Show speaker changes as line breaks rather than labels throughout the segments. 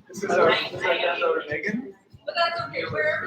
This is our Megan.
But that's okay. Wherever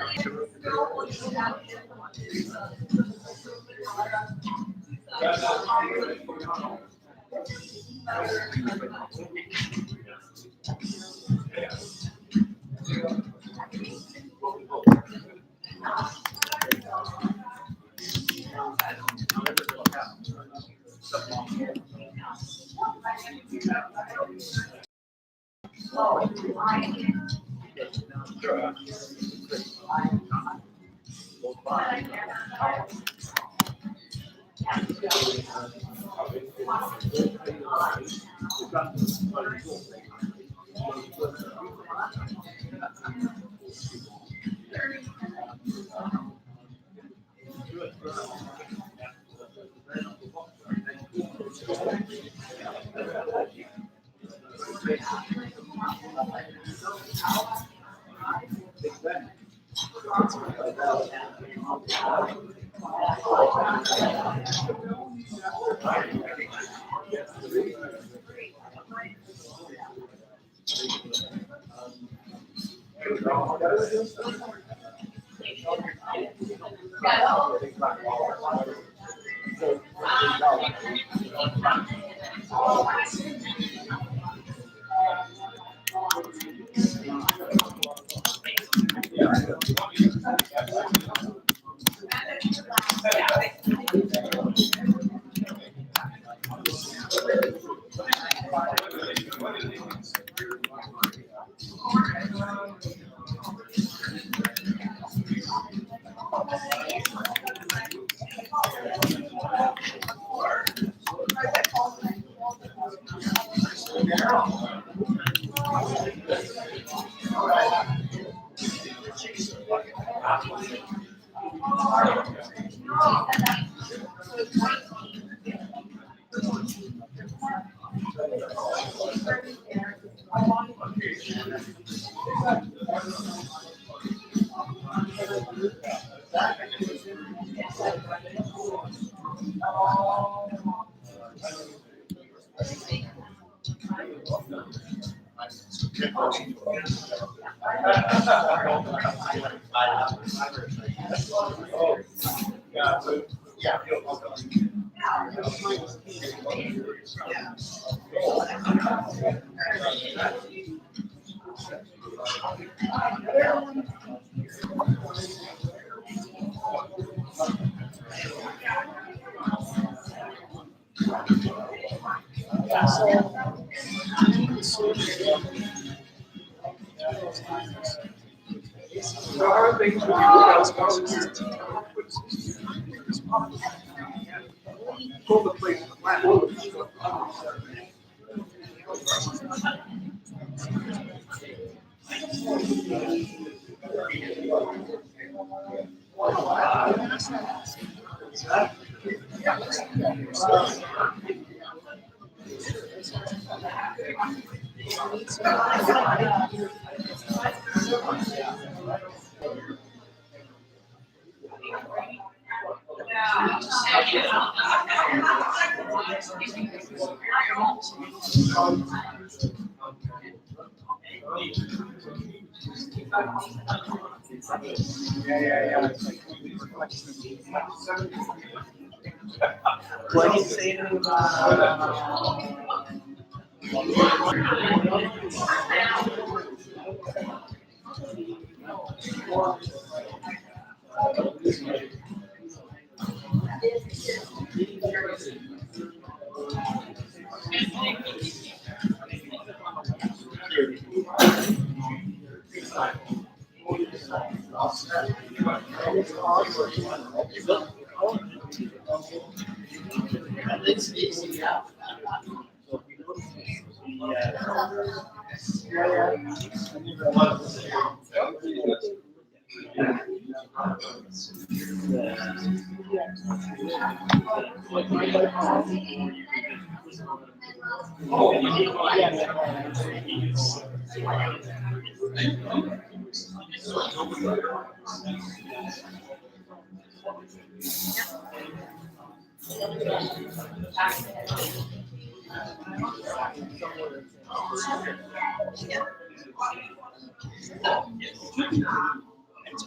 What do you say about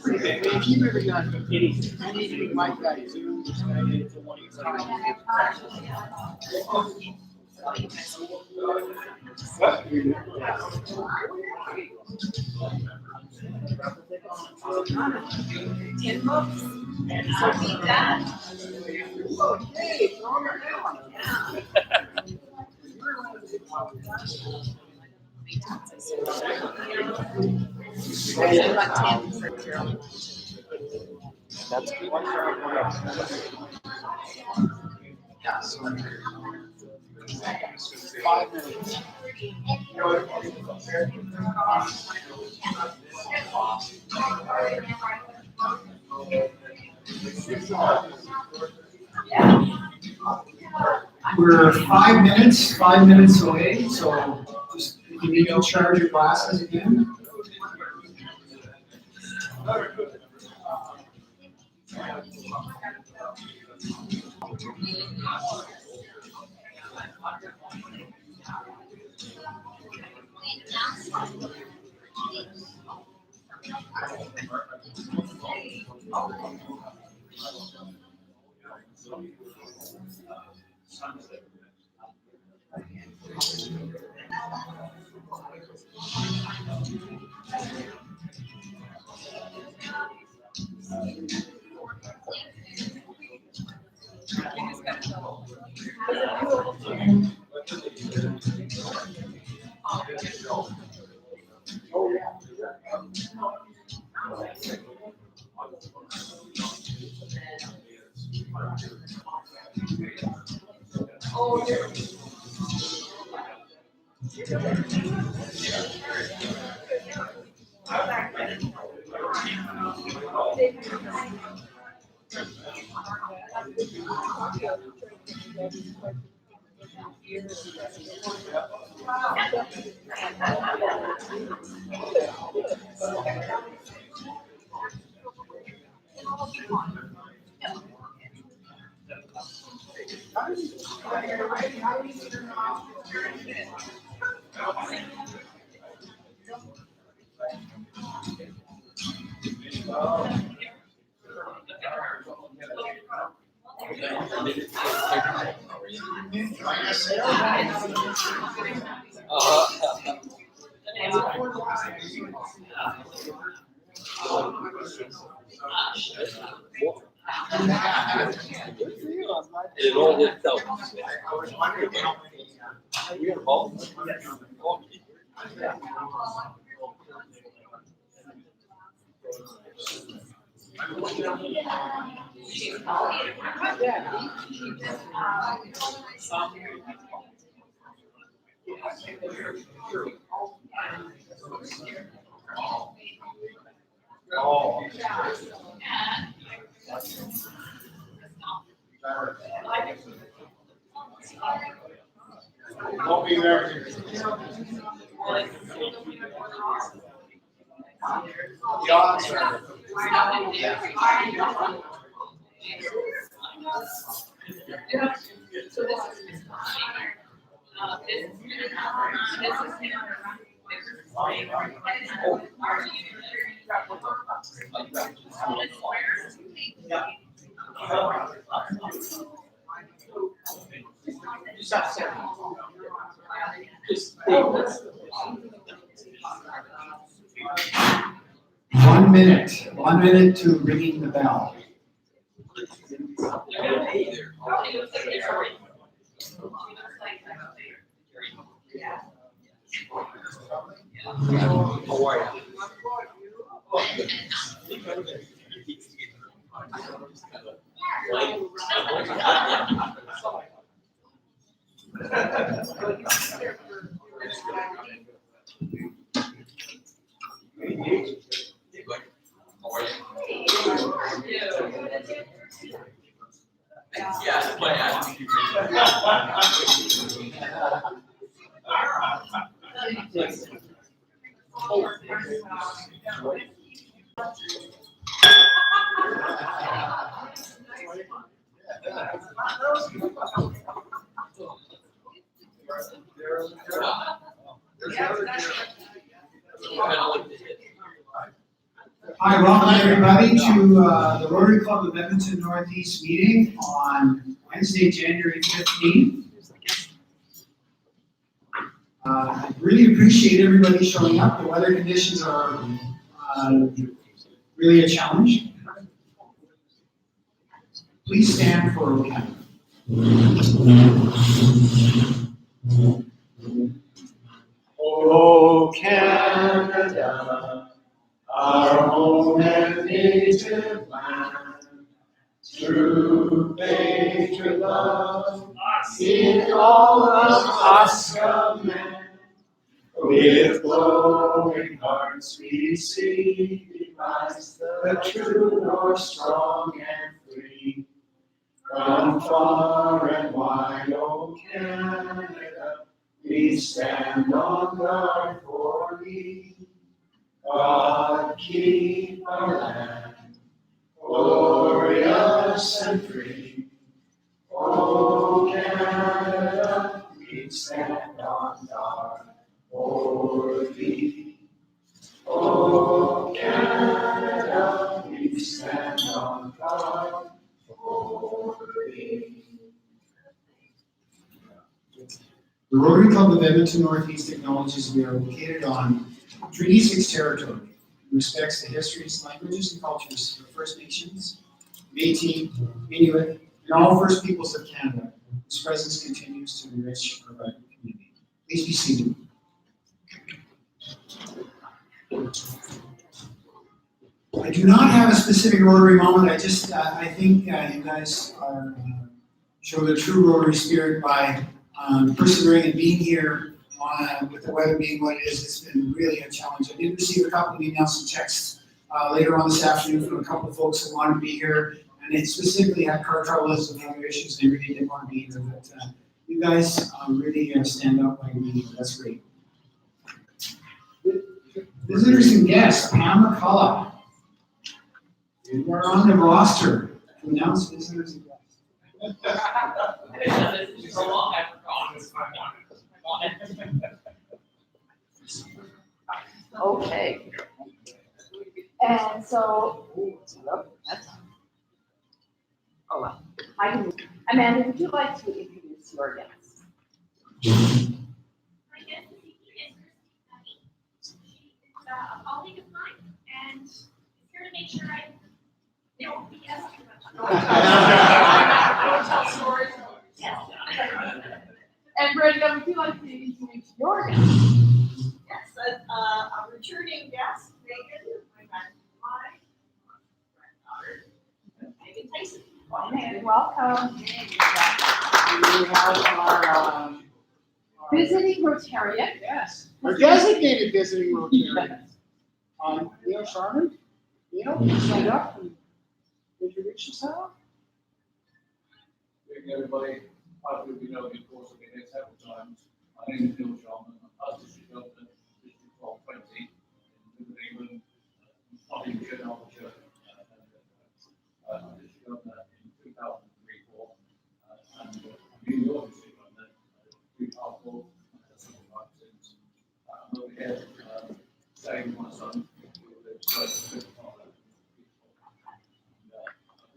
If you've ever done anything like that, too, it's a one
That's good.
We're 5 minutes away, so just if you need to charge your glasses again.
It all worked out. We got a ball?
Oh. Won't be there. The odds are. One minute to ringing the bell.
How are you?
Hi, welcome everybody to the Rotary Club of Edmonton Northeast meeting on Wednesday, January 15th. I really appreciate everybody showing up. The weather conditions are really a challenge. Please stand for OCAN. Oh, Canada, our home and native land, through patriot love, in all of us commend. With glowing hearts we see, because the true north strong and free. From far and wide, O Canada, we stand on guard for thee. God keep our land, glorious and free. O Canada, we stand on guard for thee. O Canada, we stand on guard for thee. The Rotary Club of Edmonton Northeast acknowledges we are located on Treaty 6 territory and respects the histories, languages, and cultures of First Nations, Métis, Inuit, and all First Peoples of Canada, whose presence continues to enrich our vibrant community. Please be seated. I do not have a specific Rotary moment. I think you guys are show the true Rotary spirit by persevering and being here with the weather being what it is. It's been really a challenge. I did receive a couple of emails and texts later on this afternoon from a couple of folks that wanted to be here, and they specifically had car troubles and other issues. They really didn't want to be here, but you guys really stand up by being here. That's great. Visitors and guests, Pam McCullough. You are on the roster to announce visitors and guests.
Okay. And so, that's, oh well. Amanda, would you like to introduce your guest?
My guest this evening is Christy. She is a colleague of mine and is here to make sure I don't BS too much. Don't tell stories. Yes.
And Brenda, would you like to introduce your guest?
Yes, a returning guest, Megan, my granddaughter, Megan Tyson.
And welcome.
We have our
Visiting Rotarian.
yes, our designated visiting Rotarian. Neil Sharman. Neil, can you stand up and introduce yourself?
Thank everybody. Hopefully we know the course of the next several times. My name is Neil Sharman. I'm district governor, District 1220 in England. Not in Church. District governor in 2003-4. And New York district governor, 2004. Since I'm over here staying with my son.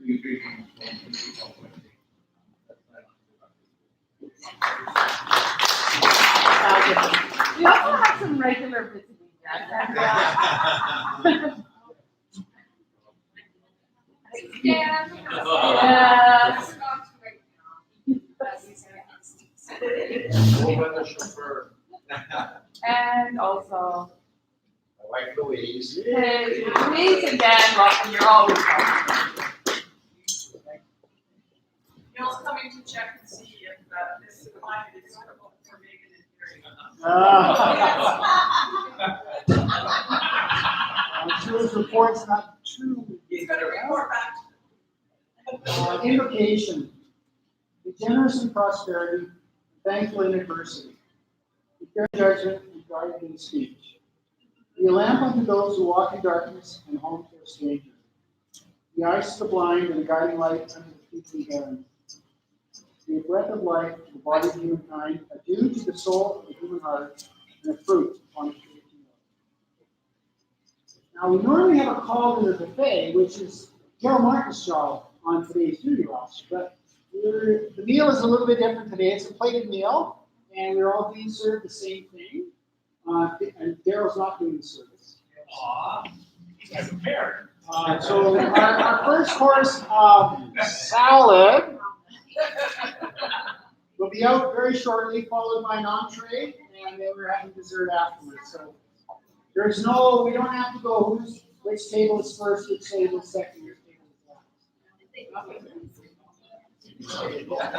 We also have some regular visiting guests.
Yeah.
Yes. And also,
My wife Louise.
hey, Louise and Dan, welcome. You're always welcome.
Neil's coming to check and see if this climate is suitable for Megan and
I'm sure his report's not too.
He's gonna report back.
Invocation. Be generous in prosperity, thankful in adversity. Be fair in judgment, and
guided in speech. Be a lamp unto those who walk in darkness and home to a stranger. The eyes to the blind and a guiding light unto the feet bearing. Be a breath of life to the body of humankind, a dew to the soul of the human heart, and a fruit upon the tree of life. Now, we normally have a call to the buffet, which is Joe Martin's job on today's duty roster, but the meal is a little bit different today. It's a plated meal, and we're all being served the same thing. And Daryl's not doing the service.
Aw, he's got prepared.
So our first course of salad will be out very shortly, followed by an entree, and then we're having dessert afterwards. So we don't have to go which table is first, which table is second, which table is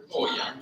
Oh, yeah.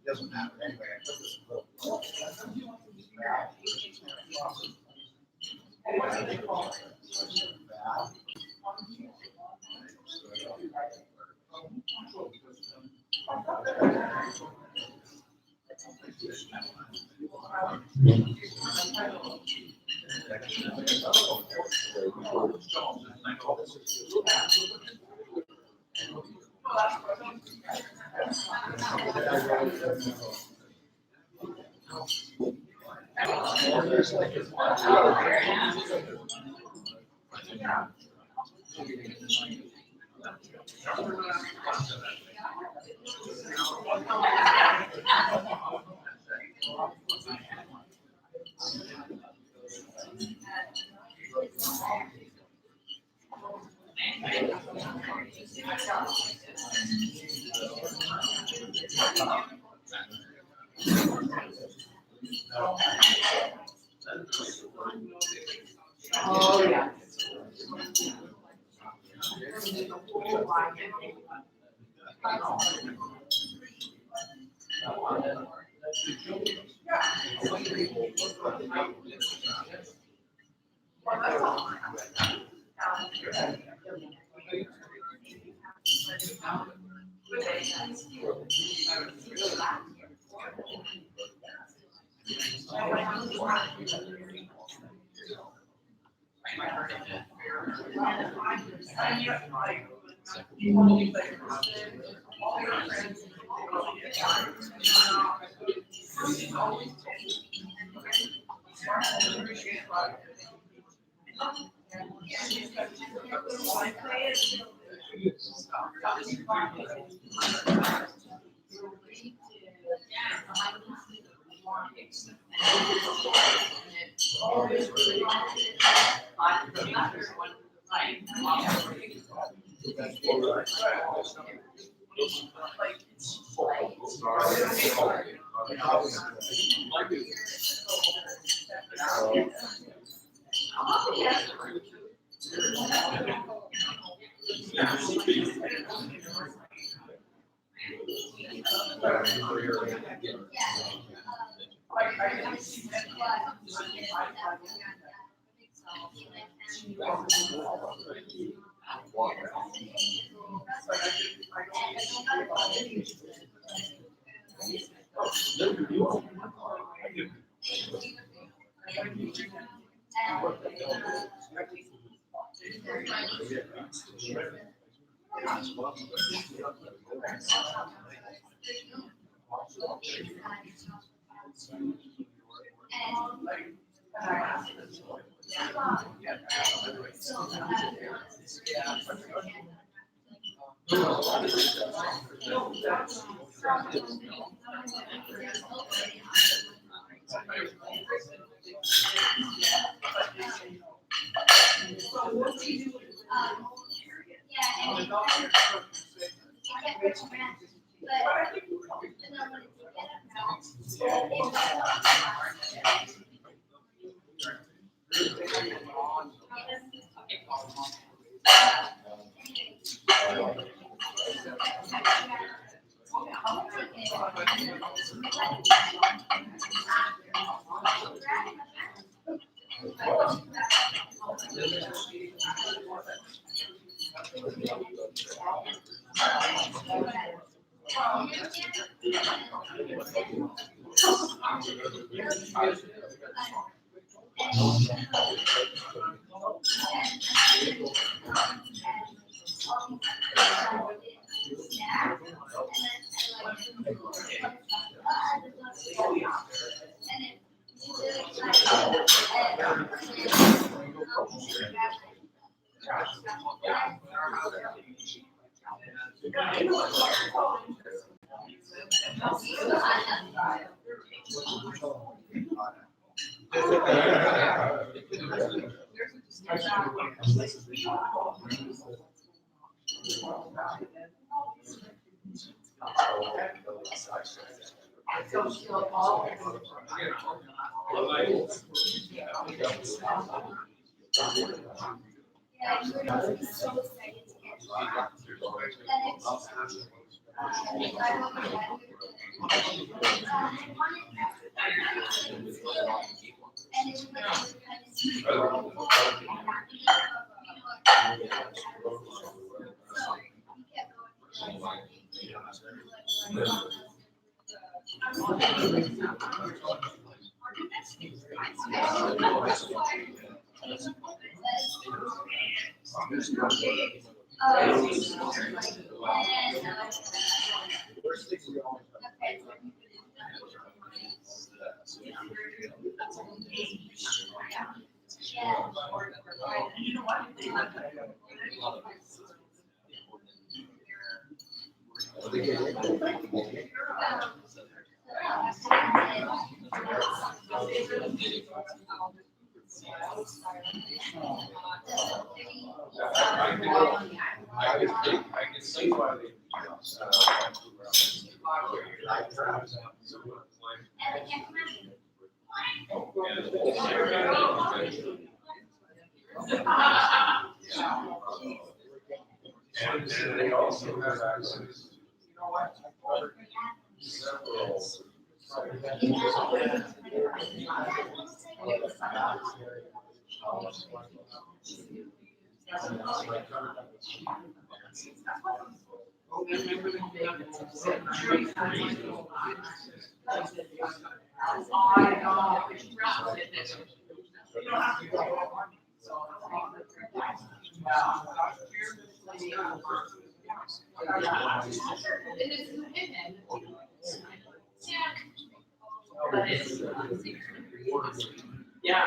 Doesn't matter anyway. I put this little-
Oh, yeah.
I can see why they. And they also have access, you know what? Several.
Yeah.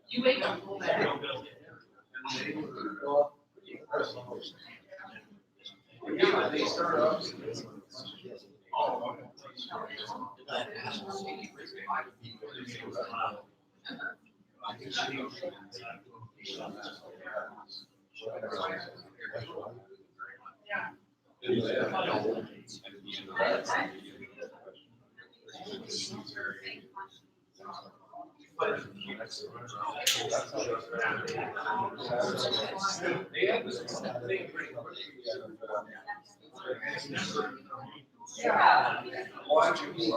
You wake up.
Yeah, they start up. They have this thing.
Yeah.
Watching.
Yeah.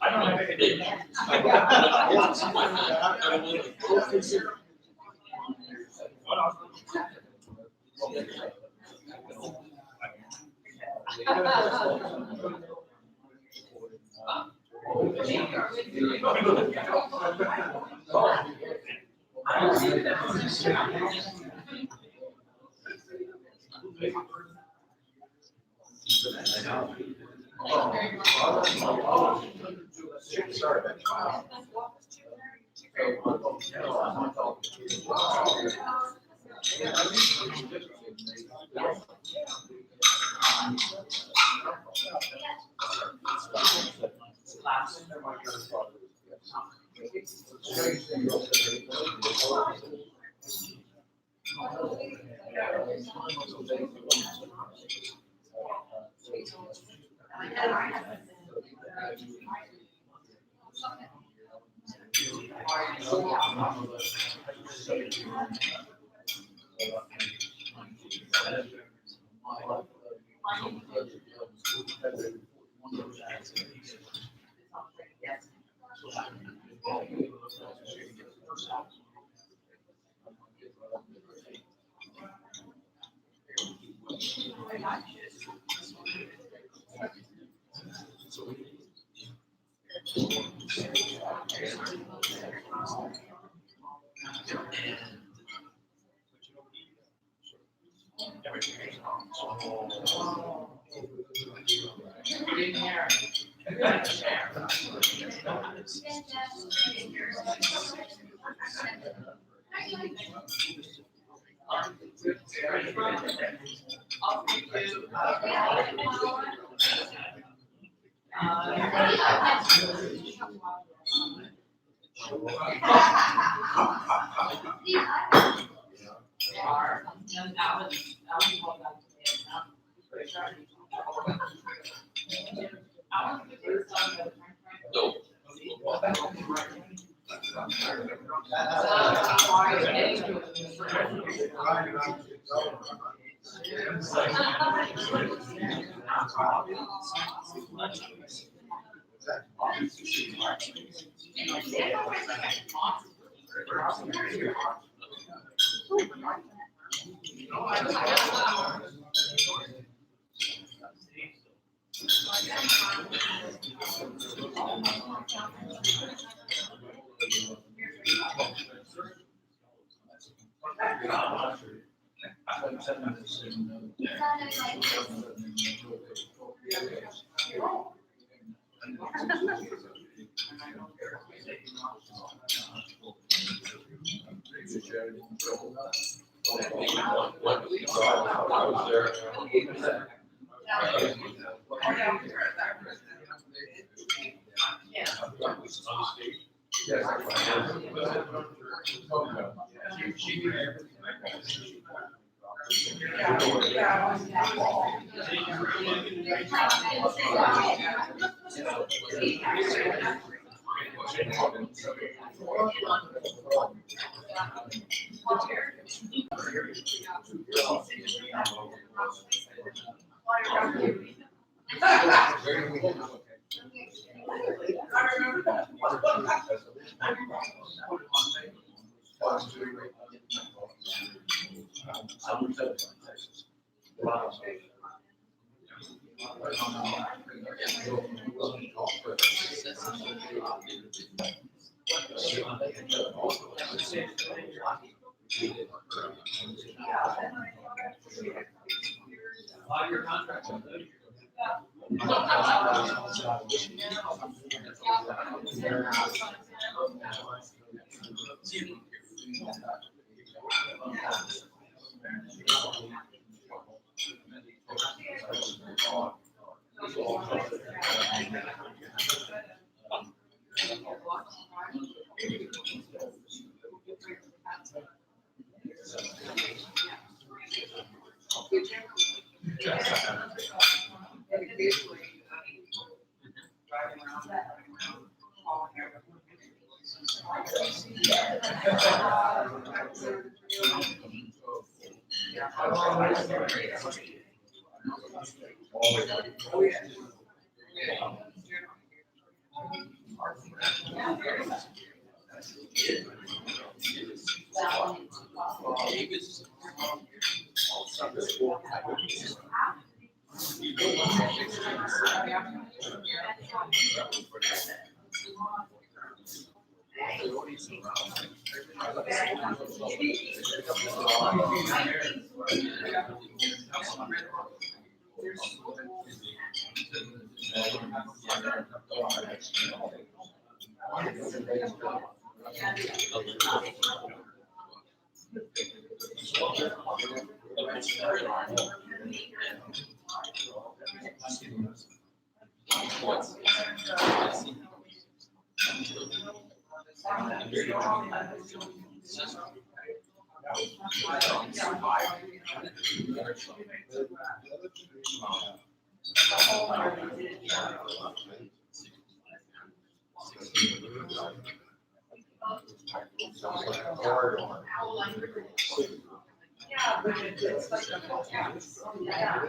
I don't have anything.
Sorry.
Yeah, but it's like a whole house. Yeah.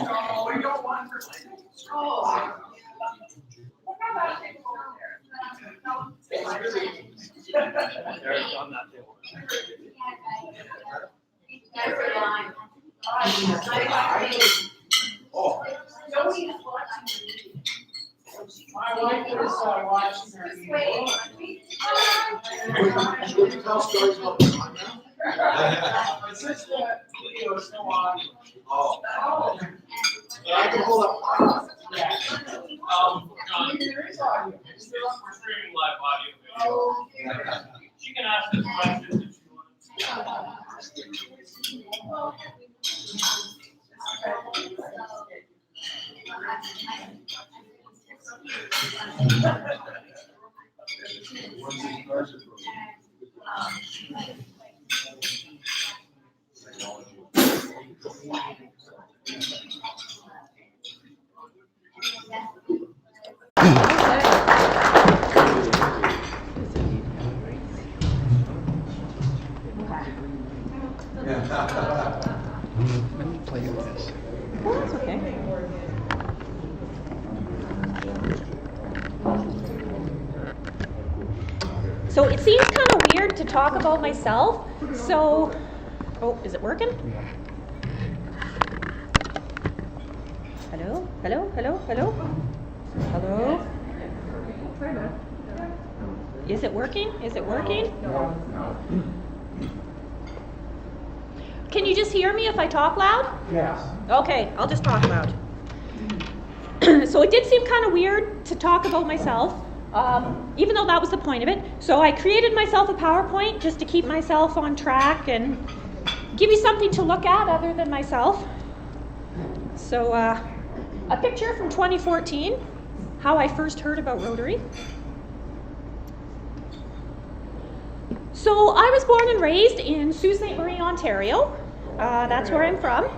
No, we don't want her. Oh. What about it over there? No.
There's on that table.
Oh. My wife is watching her. Would you tell stories about the song now? It's just that video is no audio.
Oh.
I can pull up. Yeah.
John,
There is audio.
we're streaming live audio video. She can ask us questions if she wants.
Let me play with this.
Well, that's okay. So it seems kind of weird to talk about myself. So, oh, is it working? Hello? Hello? Hello? Hello? Hello? Is it working? Is it working? Can you just hear me if I talk loud?
Yes.
Okay, I'll just talk loud. So it did seem kind of weird to talk about myself, even though that was the point of it. So I created myself a PowerPoint just to keep myself on track and give you something to look at other than myself. So a picture from 2014, how I first heard about Rotary. So I was born and raised in Sault Ste. Marie, Ontario. That's where I'm from.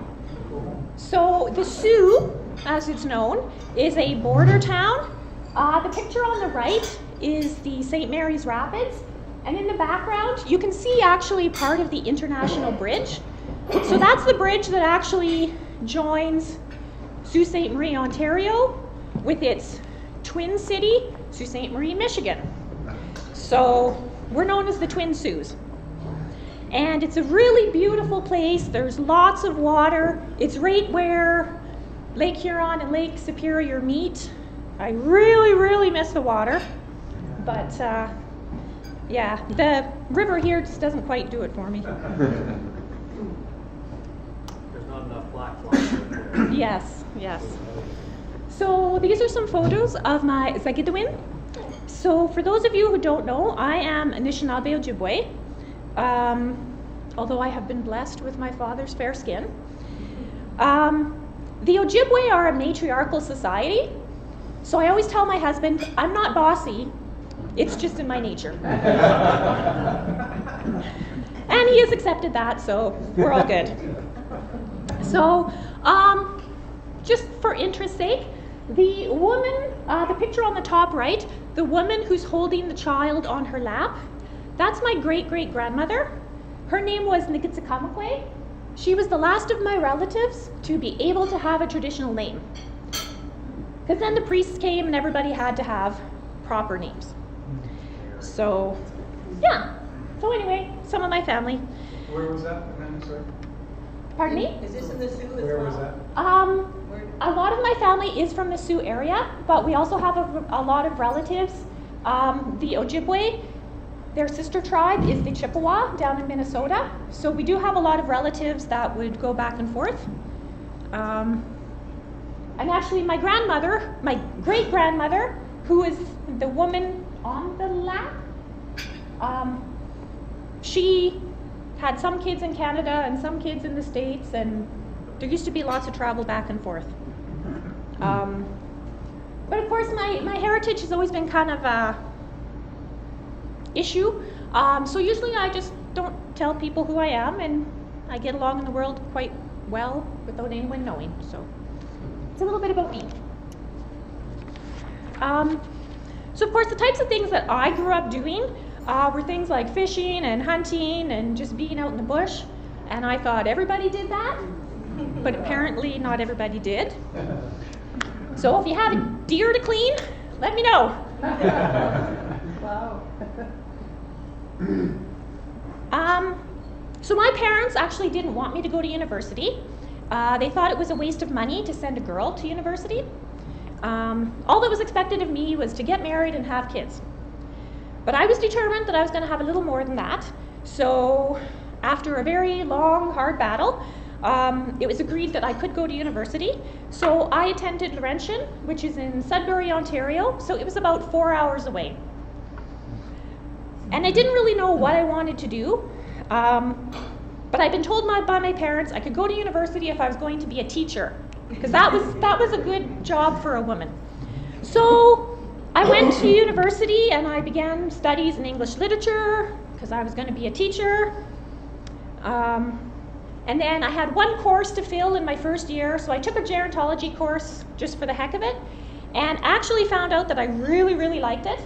So the Sault, as it's known, is a border town. The picture on the right is the St. Mary's Rapids. And in the background, you can see actually part of the International Bridge. So that's the bridge that actually joins Sault Ste. Marie, Ontario with its twin city, Sault Ste. Marie, Michigan. So we're known as the Twin Saults. And it's a really beautiful place. There's lots of water. It's right where Lake Huron and Lake Superior meet. I really, really miss the water. But yeah, the river here just doesn't quite do it for me.
There's not enough black flies.
Yes, yes. So these are some photos of my Zagidawin. So for those of you who don't know, I am Anishinaabe Ojibwe. Although I have been blessed with my father's fair skin. The Ojibwe are a matriarchal society. So I always tell my husband, I'm not bossy, it's just in my nature. And he has accepted that, so we're all good. So, just for interest's sake, the woman, the picture on the top right, the woman who's holding the child on her lap, that's my great-great-grandmother. Her name was Nikitsakamekwe. She was the last of my relatives to be able to have a traditional name. Because then the priests came and everybody had to have proper names. So, yeah. So anyway, some of my family.
Where was that? Sorry.
Pardon me?
Is this in the Sioux as well?
Where was that?
A lot of my family is from the Sioux area, but we also have a lot of relatives. The Ojibwe, their sister tribe is the Chippewa down in Minnesota. So we do have a lot of relatives that would go back and forth. And actually my grandmother, my great-grandmother, who is the woman on the left, she had some kids in Canada and some kids in the States, and there used to be lots of travel back and forth. But of course my heritage has always been kind of a issue. So usually I just don't tell people who I am, and I get along in the world quite well without anyone knowing. So it's a little bit about me. So of course the types of things that I grew up doing were things like fishing and hunting and just being out in the bush. And I thought everybody did that, but apparently not everybody did. So if you have a deer to clean, let me know.
Wow.
So my parents actually didn't want me to go to university. They thought it was a waste of money to send a girl to university. All that was expected of me was to get married and have kids. But I was determined that I was going to have a little more than that. So after a very long, hard battle, it was agreed that I could go to university. So I attended Laurentian, which is in Sudbury, Ontario. So it was about 4 hours away. And I didn't really know what I wanted to do. But I'd been told by my parents I could go to university if I was going to be a teacher, because that was a good job for a woman. So I went to university and I began studies in English literature because I was going to be a teacher. And then I had one course to fill in my first year, so I took a gerontology course just for the heck of it, and actually found out that I really, really liked it.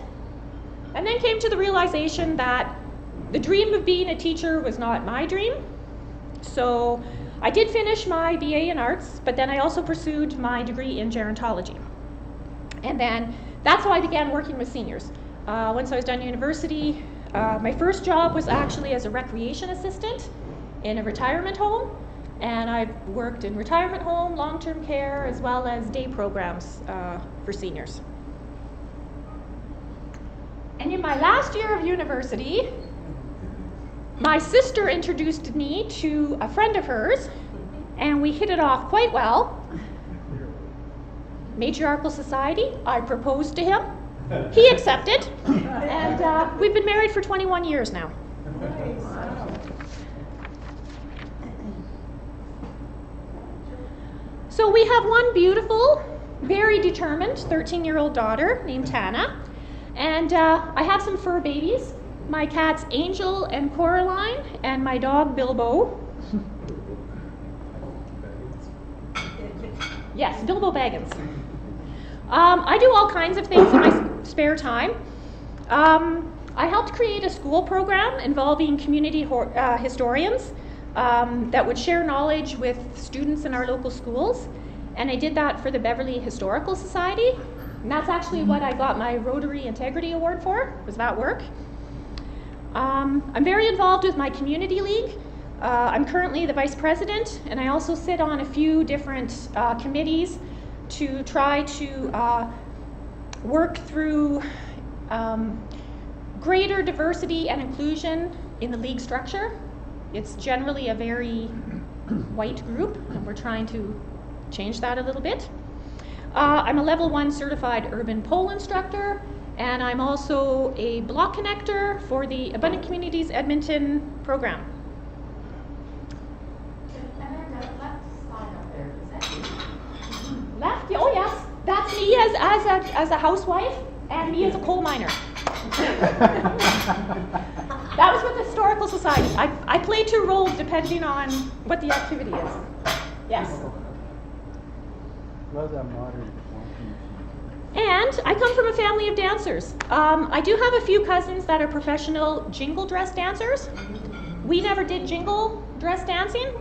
And then came to the realization that the dream of being a teacher was not my dream. So I did finish my BA in arts, but then I also pursued my degree in gerontology. And then that's how I began working with seniors. Once I was done university, my first job was actually as a recreation assistant in a retirement home. And I've worked in retirement home, long-term care, as well as day programs for seniors. And in my last year of university, my sister introduced me to a friend of hers, and we hit it off quite well. Matriarchal society, I proposed to him. He accepted, and we've been married for 21 years now. So we have one beautiful, very determined 13-year-old daughter named Tana, and I have some fur babies. My cats Angel and Coraline, and my dog Bilbo. Yes, Bilbo Baggins. I do all kinds of things in my spare time. I helped create a school program involving community historians that would share knowledge with students in our local schools. And I did that for the Beverly Historical Society. And that's actually what I got my Rotary Integrity Award for, was that work. I'm very involved with my community league. I'm currently the vice president, and I also sit on a few different committees to try to work through greater diversity and inclusion in the league structure. It's generally a very white group, and we're trying to change that a little bit. I'm a level 1 certified urban pole instructor, and I'm also a block connector for the Abundant Communities Edmonton program.
And then the left side up there, is that you?
Left? Oh yes, that's me as a housewife and me as a coal miner. That was with the Historical Society. I play 2 roles depending on what the activity is. Yes. And I come from a family of dancers. I do have a few cousins that are professional jingle dress dancers. We never did jingle dress dancing,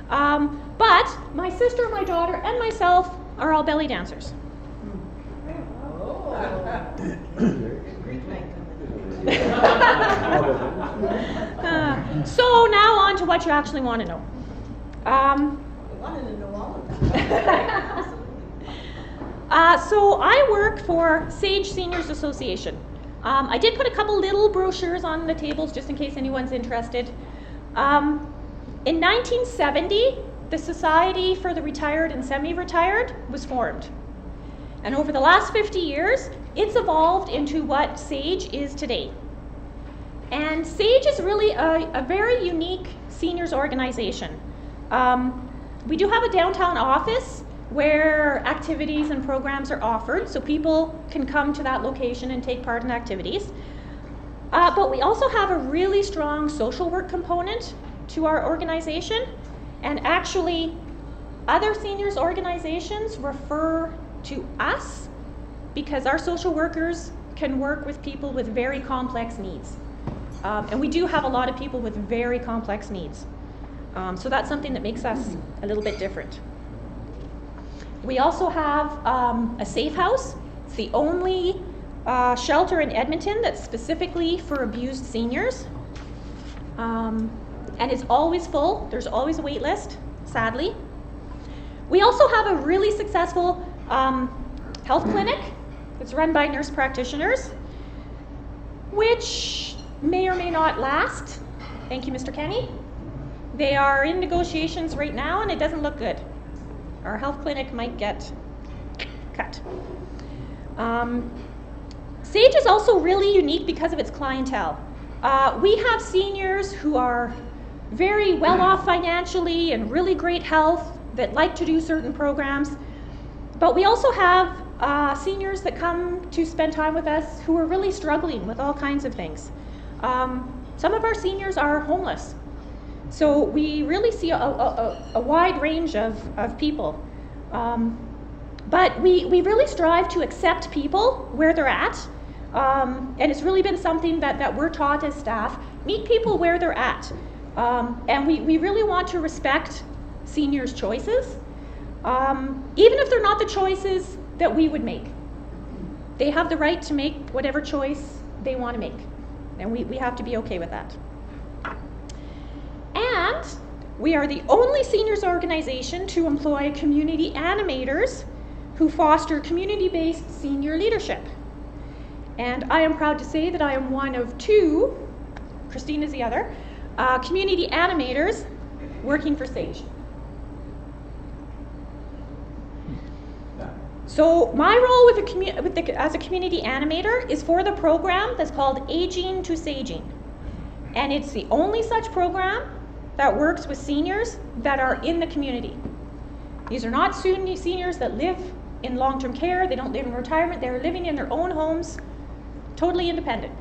but my sister, my daughter, and myself are all belly dancers. much you actually want to know.
We wanted to know all of that.
So I work for Sage Seniors Association. I did put a couple little brochures on the tables just in case anyone's interested. In 1970, the Society for the Retired and Semi-Retired was formed. And over the last 50 years, it's evolved into what Sage is today. And Sage is really a very unique seniors organization. We do have a downtown office where activities and programs are offered, so people can come to that location and take part in activities. But we also have a really strong social work component to our organization, and actually other seniors organizations refer to us because our social workers can work with people with very complex needs. And we do have a lot of people with very complex needs. So that's something that makes us a little bit different. We also have a safe house. It's the only shelter in Edmonton that's specifically for abused seniors. And it's always full. There's always a wait list, sadly. We also have a really successful health clinic that's run by nurse practitioners, which may or may not last. Thank you, Mr. Kenny. They are in negotiations right now, and it doesn't look good. Our health clinic might get cut. Sage is also really unique because of its clientele. We have seniors who are very well off financially and really great health that like to do certain programs. But we also have seniors that come to spend time with us who are really struggling with all kinds of things. Some of our seniors are homeless. So we really see a wide range of people. But we really strive to accept people where they're at. And it's really been something that we're taught as staff, meet people where they're at. And we really want to respect seniors' choices, even if they're not the choices that we would make. They have the right to make whatever choice they want to make. And we have to be okay with that. And we are the only seniors organization to employ community animators who foster community-based senior leadership. And I am proud to say that I am one of two, Christine is the other, community animators working for Sage. So my role as a community animator is for the program that's called Aging to Saging. And it's the only such program that works with seniors that are in the community. These are not seniors that live in long-term care, they don't live in retirement, they're living in their own homes, totally independent.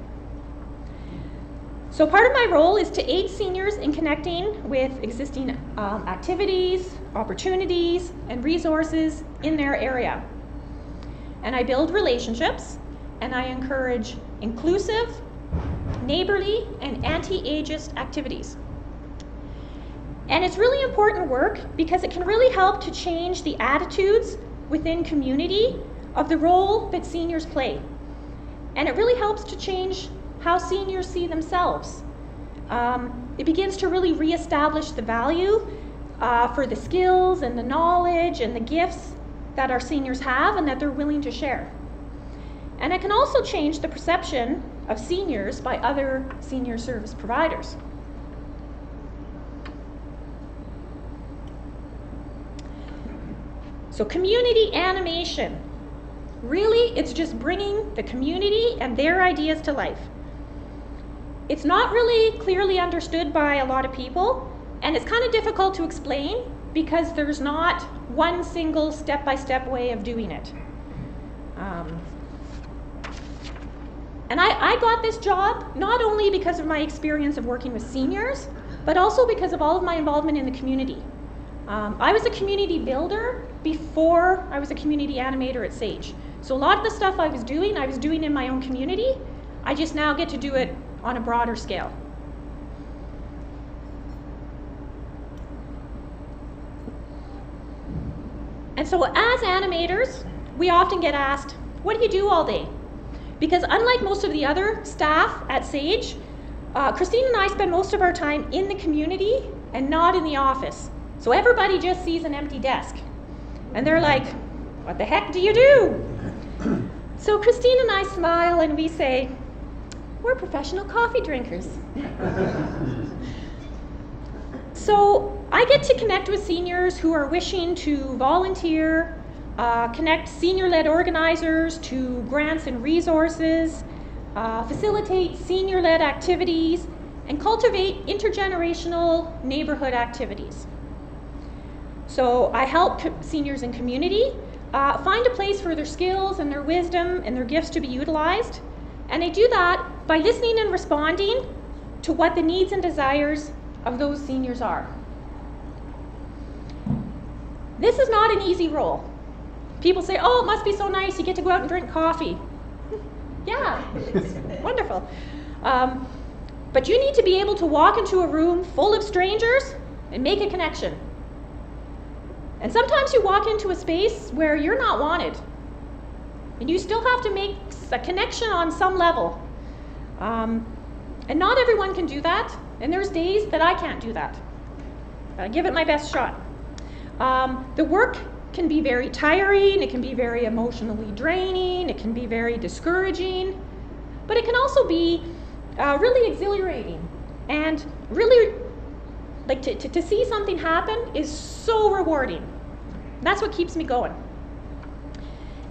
So part of my role is to aid seniors in connecting with existing activities, opportunities, and resources in their area. And I build relationships, and I encourage inclusive, neighborly, and anti-ageist activities. And it's really important work because it can really help to change the attitudes within community of the role that seniors play. And it really helps to change how seniors see themselves. It begins to really reestablish the value for the skills and the knowledge and the gifts that our seniors have and that they're willing to share. And it can also change the perception of seniors by other senior service providers. So community animation, really it's just bringing the community and their ideas to life. It's not really clearly understood by a lot of people, and it's kind of difficult to explain because there's not one single step-by-step way of doing it. And I got this job not only because of my experience of working with seniors, but also because of all of my involvement in the community. I was a community builder before I was a community animator at Sage. So a lot of the stuff I was doing in my own community. I just now get to do it on a broader scale. And so as animators, we often get asked, what do you do all day? Because unlike most of the other staff at Sage, Christine and I spend most of our time in the community and not in the office. So everybody just sees an empty desk. And they're like, what the heck do you do? So Christine and I smile and we say, we're professional coffee drinkers. So I get to connect with seniors who are wishing to volunteer, connect senior-led organizers to grants and resources, facilitate senior-led activities, and cultivate intergenerational neighborhood activities. So I help seniors in community find a place for their skills and their wisdom and their gifts to be utilized. And I do that by listening and responding to what the needs and desires of those seniors are. This is not an easy role. People say, oh, it must be so nice, you get to go out and drink coffee. Yeah, it's wonderful. But you need to be able to walk into a room full of strangers and make a connection. And sometimes you walk into a space where you're not wanted. And you still have to make a connection on some level. And not everyone can do that. And there's days that I can't do that. I give it my best shot. The work can be very tiring, it can be very emotionally draining, it can be very discouraging, but it can also be really exhilarating. And really, like to see something happen is so rewarding. That's what keeps me going.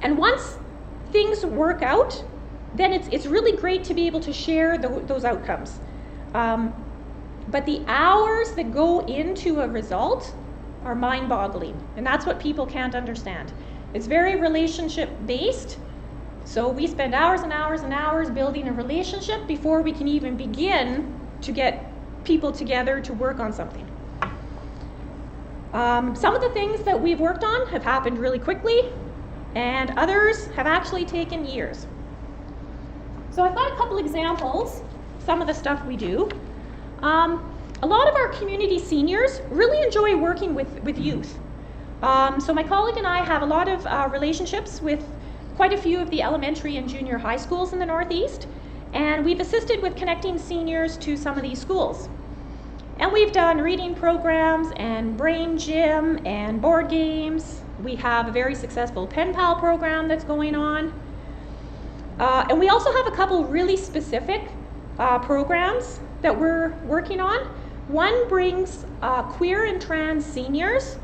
And once things work out, then it's really great to be able to share those outcomes. But the hours that go into a result are mind-boggling, and that's what people can't understand. It's very relationship-based, so we spend hours and hours and hours building a relationship before we can even begin to get people together to work on something. Some of the things that we've worked on have happened really quickly, and others have actually taken years. So I've got a couple examples, some of the stuff we do. A lot of our community seniors really enjoy working with youth. So my colleague and I have a lot of relationships with quite a few of the elementary and junior high schools in the Northeast, and we've assisted with connecting seniors to some of these schools. And we've done reading programs and brain gym and board games. We have a very successful pen pal program that's going on. And we also have a couple really specific programs that we're working on. One brings queer and trans seniors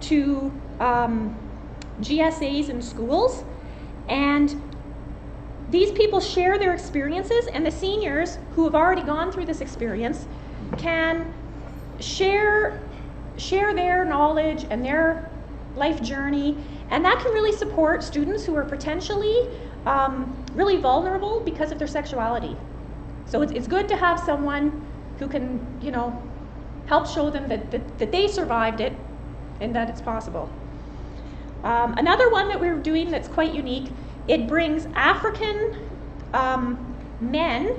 to GSAs in schools, and these people share their experiences, and the seniors who have already gone through this experience can share their knowledge and their life journey, and that can really support students who are potentially really vulnerable because of their sexuality. So it's good to have someone who can, help show them that they survived it and that it's possible. Another one that we're doing that's quite unique, it brings African men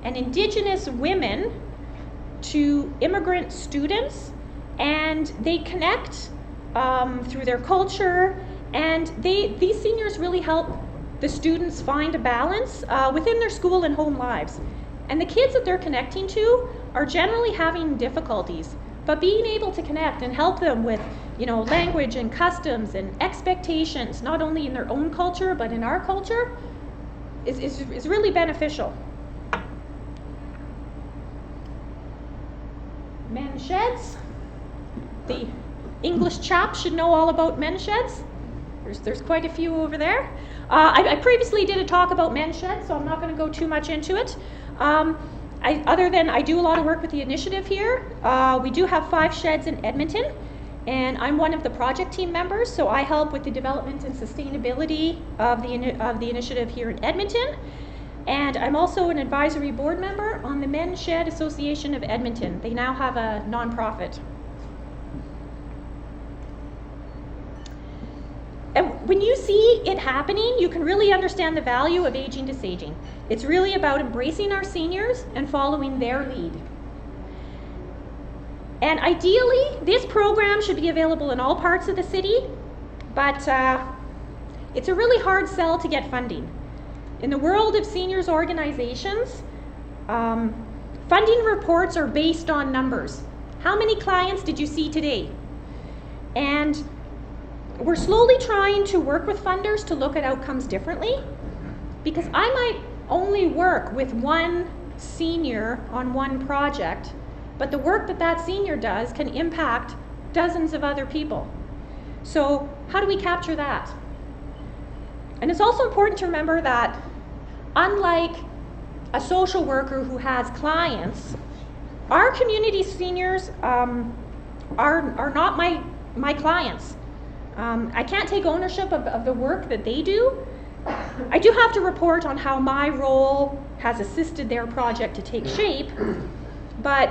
and Indigenous women to immigrant students, and they connect through their culture, and these seniors really help the students find a balance within their school and home lives. And the kids that they're connecting to are generally having difficulties, but being able to connect and help them with, language and customs and expectations, not only in their own culture, but in our culture, is really beneficial. Men's sheds. The English chap should know all about men's sheds. There's quite a few over there. I previously did a talk about men's sheds, so I'm not going to go too much into it. Other than I do a lot of work with the initiative here. We do have 5 sheds in Edmonton, and I'm one of the project team members, so I help with the development and sustainability of the initiative here in Edmonton. And I'm also an advisory board member on the Men's Shed Association of Edmonton. They now have a nonprofit. And when you see it happening, you can really understand the value of aging to saging. It's really about embracing our seniors and following their lead. And ideally, this program should be available in all parts of the city, but it's a really hard sell to get funding. In the world of seniors organizations, funding reports are based on numbers. How many clients did you see today? And we're slowly trying to work with funders to look at outcomes differently, because I might only work with one senior on one project, but the work that that senior does can impact dozens of other people. So how do we capture that? And it's also important to remember that unlike a social worker who has clients, our community seniors are not my clients. I can't take ownership of the work that they do. I do have to report on how my role has assisted their project to take shape, but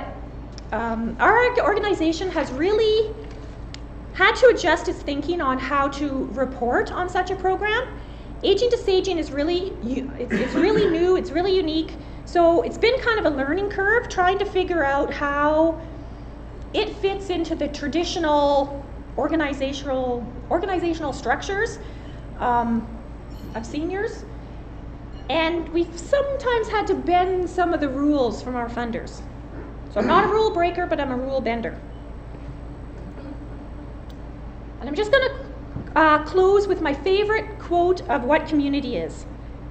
our organization has really had to adjust its thinking on how to report on such a program. Aging to Saging is really, it's really new, it's really unique. So it's been kind of a learning curve trying to figure out how it fits into the traditional organizational structures of seniors. And we've sometimes had to bend some of the rules from our funders. So I'm not a rule breaker, but I'm a rule bender. And I'm just going to close with my favorite quote of what community is.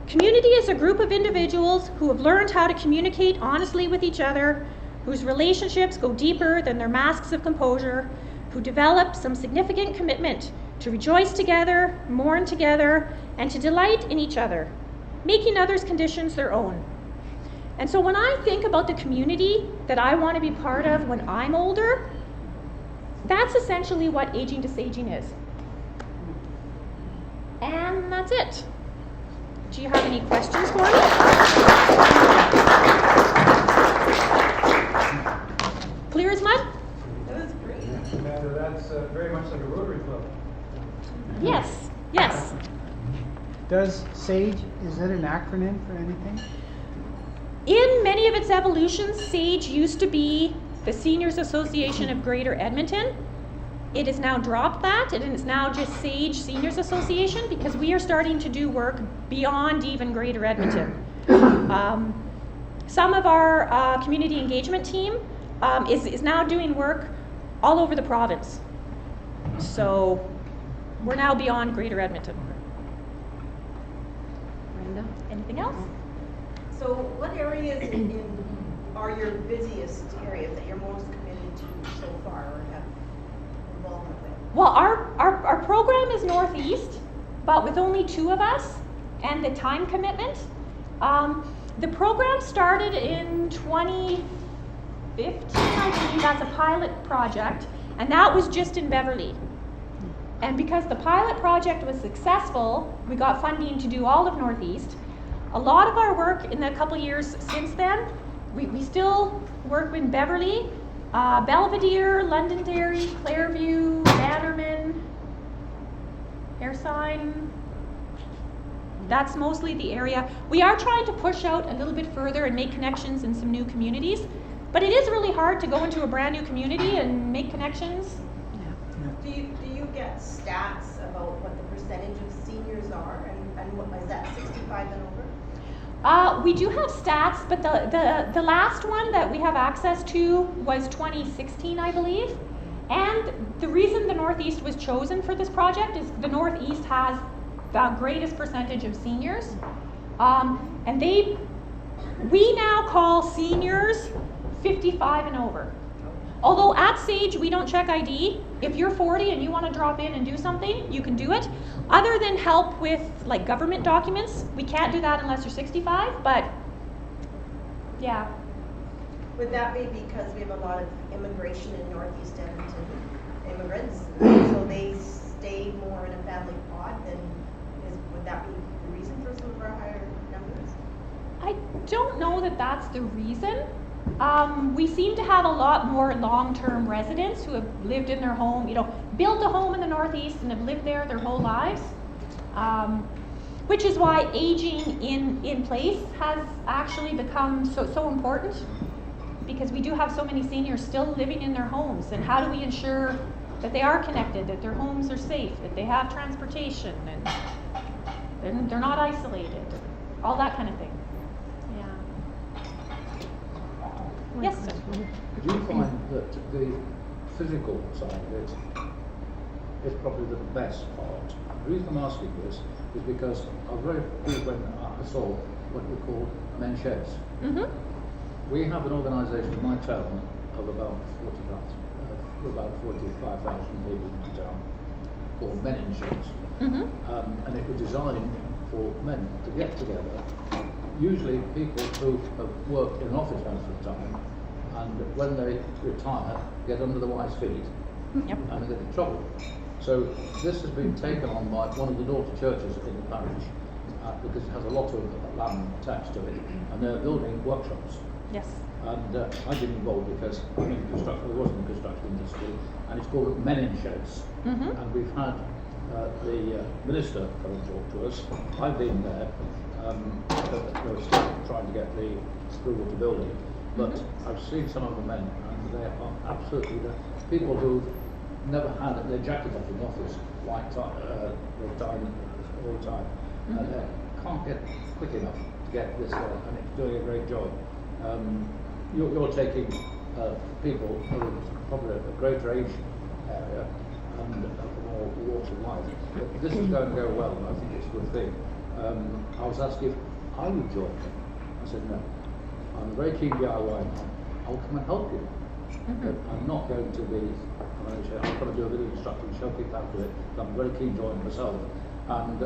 Community is a group of individuals who have learned how to communicate honestly with each other, whose relationships go deeper than their masks of composure, who develop some significant commitment to rejoice together, mourn together, and to delight in each other, making others' conditions their own. And so when I think about the community that I want to be part of when I'm older, that's essentially what Aging to Saging is. And that's it. Do you have any questions for me? Clear as mud?
That was great.
And that's very much like a Rotary Club.
Yes, yes.
Does SAGE, is it an acronym for anything?
In many of its evolutions, SAGE used to be the Seniors Association of Greater Edmonton. It has now dropped that, and it's now just SAGE Seniors Association, because we are starting to do work beyond even Greater Edmonton. Some of our community engagement team is now doing work all over the province. So we're now beyond Greater Edmonton. Brenda, anything else?
So what areas are your busiest areas that you're most committed to so far or have involvement with?
Well, our program is Northeast, but with only 2 of us and the time commitment. The program started in 2015, I believe, as a pilot project, and that was just in Beverly. And because the pilot project was successful, we got funding to do all of Northeast. A lot of our work in the couple years since then, we still work in Beverly, Belvedere, Londonderry, Clairview, Bannerman, Hairsign. That's mostly the area. We are trying to push out a little bit further and make connections in some new communities, but it is really hard to go into a brand new community and make connections.
Do you get stats about what the percentage of seniors are, and what is that 65 and over?
We do have stats, but the last one that we have access to was 2016, I believe. And the reason the Northeast was chosen for this project is the Northeast has the greatest percentage of seniors. And we now call seniors 55 and over. Although at SAGE, we don't check ID. If you're 40 and you want to drop in and do something, you can do it. Other than help with like government documents, we can't do that unless you're 65, but yeah.
Would that be because we have a lot of immigration in Northeast Edmonton, immigrants, so they stay more in a family pod would that be the reason for some of our higher numbers?
I don't know that that's the reason. We seem to have a lot more long-term residents who have lived in their home, built a home in the Northeast and have lived there their whole lives, which is why aging in place has actually become so important, because we do have so many seniors still living in their homes, and how do we ensure that they are connected, that their homes are safe, that they have transportation, and they're not isolated, all that kind of thing. Yes, sir.
Do you find that the physical side of it is probably the best part? The reason I'm asking this is because I was very pleased when I saw what we call men's sheds.
Mm-hmm.
We have an organisation in my town of about 45,000 people in the town called Men in Sheds.
Mm-hmm.
And it was designed for men to get together, usually people who have worked in an office most of the time, and when they retire, get under the wife's feet,
Yep.
and they get in trouble. So this has been taken on by one of the daughter churches in the parish, because it has a lot of land attached to it, and they're building workshops.
Yes.
And I've been involved because I'm in construction, I was in the construction industry, and it's called Men in Sheds.
Mm-hmm.
And we've had the minister come and talk to us. I've been there. We're still trying to get the approval to build it. But I've seen some of the men, and they are absolutely the people who've never had their jacket off in the office, white tie, time all the time. And they can't get quick enough to get this done, and it's doing a great job. You're taking people who are probably a greater age area and more walks of life. But this is going to go well, and I think it's a good thing. I was asked if I would join them. I said no. I'm a very keen DIY man. I'll come and help you. But I'm not going to be, I'm going to do a bit of instructing, show people how to do it. But I'm very keen to join myself. And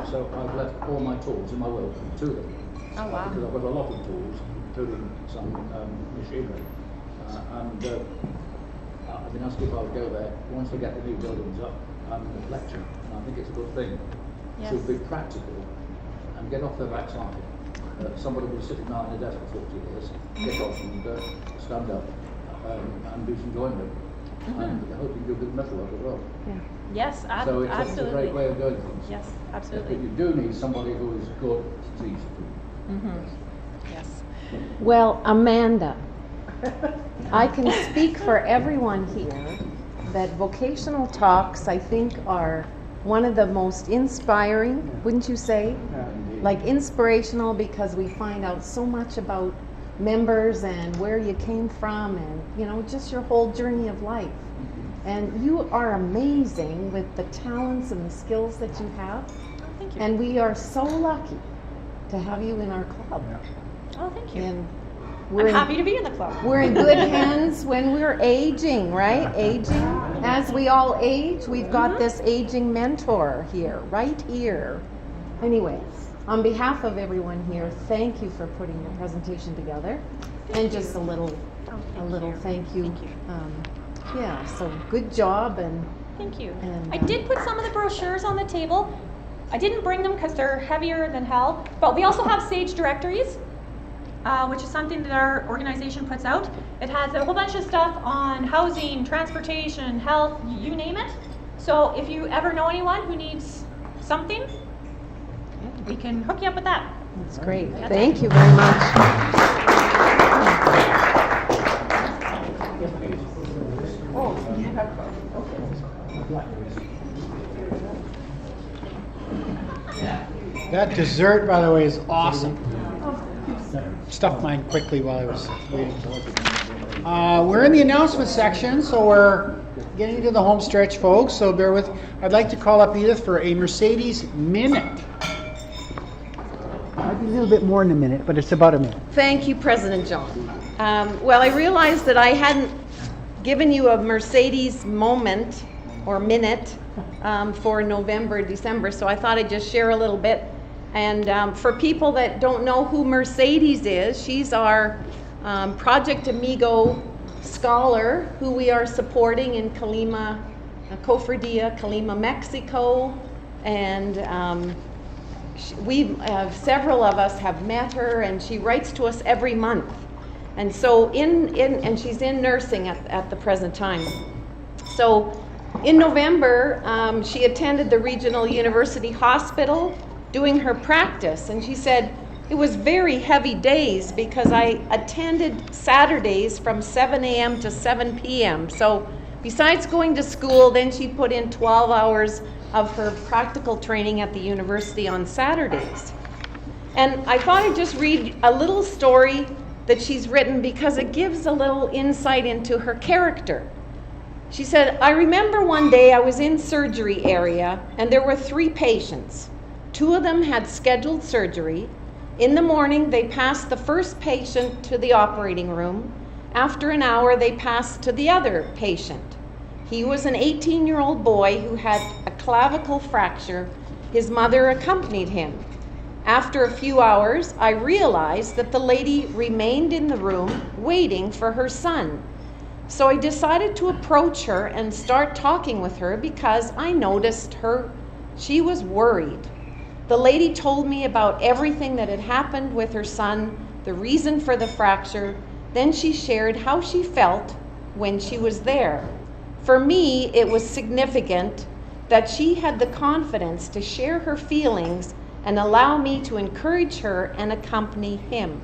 so I've left all my tools in my will to them.
Oh, wow.
Because I've got a lot of tools, including some machinery. And I've been asked if I would go there once they get the new buildings up and lecture. And I think it's a good thing.
Yes.
To be practical and get off their backside. Somebody will be sitting down in a desk for 40 years, get off and stand up and do some joinery. And I hope you do good metalwork as well.
Yeah. Yes,
So it's
absolutely.
a great way of doing things.
Yes,
But
absolutely.
you do need somebody who is good to teach you.
Yes.
Well, Amanda, I can speak for everyone here that vocational talks, I think, are one of the most inspiring, wouldn't you say? Like inspirational, because we find out so much about members and where you came from and, you know, just your whole journey of life. And you are amazing with the talents and the skills that you have.
Oh, thank you.
And we are so lucky to have you in our club.
Oh, thank you.
And
I'm happy to be in the club.
we're in good hands when we're aging, right? Aging. As we all age, we've got this aging mentor here, right here. Anyway, on behalf of everyone here, thank you for putting the presentation together. And just a little thank you.
Thank you.
Yeah, so good job. And
Thank you.
And,
I did put some of the brochures on the table. I didn't bring them because they're heavier than hell, but we also have Sage directories, which is something that our organization puts out. It has a whole bunch of stuff on housing, transportation, health, you name it. So if you ever know anyone who needs something, we can hook you up with that.
That's great.
That's
Thank you very much.
That dessert, by the way, is awesome. Stuffed mine quickly while I was waiting. We're in the announcement section, so we're getting to the home stretch, folks, so bear with. I'd like to call up Edith for a Mercedes Minute. Might be a little bit more than a minute, but it's about a minute.
Thank you, President John. Well, I realized that I hadn't given you a Mercedes moment or minute for November, December, so I thought I'd just share a little bit. And for people that don't know who Mercedes is, she's our Project Amigo scholar who we are supporting in Colima, Cofradia, Colima, Mexico. And several of us have met her, and she writes to us every month. And so and she's in nursing at the present time. So in November, she attended the Regional University Hospital doing her practice, and she said it was very heavy days because I attended Saturdays from 7 a.m. to 7 p.m. So besides going to school, then she put in 12 hours of her practical training at the university on Saturdays. And I thought I'd just read a little story that she's written because it gives a little insight into her character. She said, I remember one day I was in surgery area and there were 3 patients. 2 of them had scheduled surgery. In the morning, they passed the first patient to the operating room. After an hour, they passed to the other patient. He was an 18-year-old boy who had a clavicle fracture. His mother accompanied him. After a few hours, I realized that the lady remained in the room waiting for her son. So I decided to approach her and start talking with her because I noticed she was worried. The lady told me about everything that had happened with her son, the reason for the fracture. Then she shared how she felt when she was there. For me, it was significant that she had the confidence to share her feelings and allow me to encourage her and accompany him.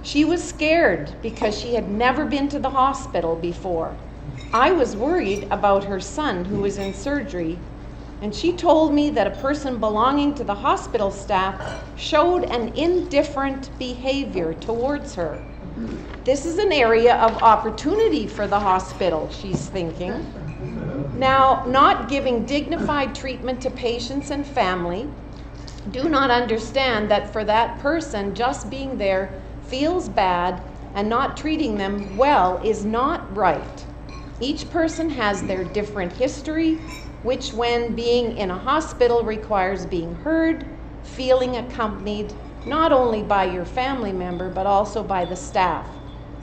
She was scared because she had never been to the hospital before. I was worried about her son who was in surgery, and she told me that a person belonging to the hospital staff showed an indifferent behavior towards her. This is an area of opportunity for the hospital, she's thinking. Now, not giving dignified treatment to patients and family, do not understand that for that person, just being there feels bad and not treating them well is not right. Each person has their different history, which when being in a hospital requires being heard, feeling accompanied, not only by your family member, but also by the staff.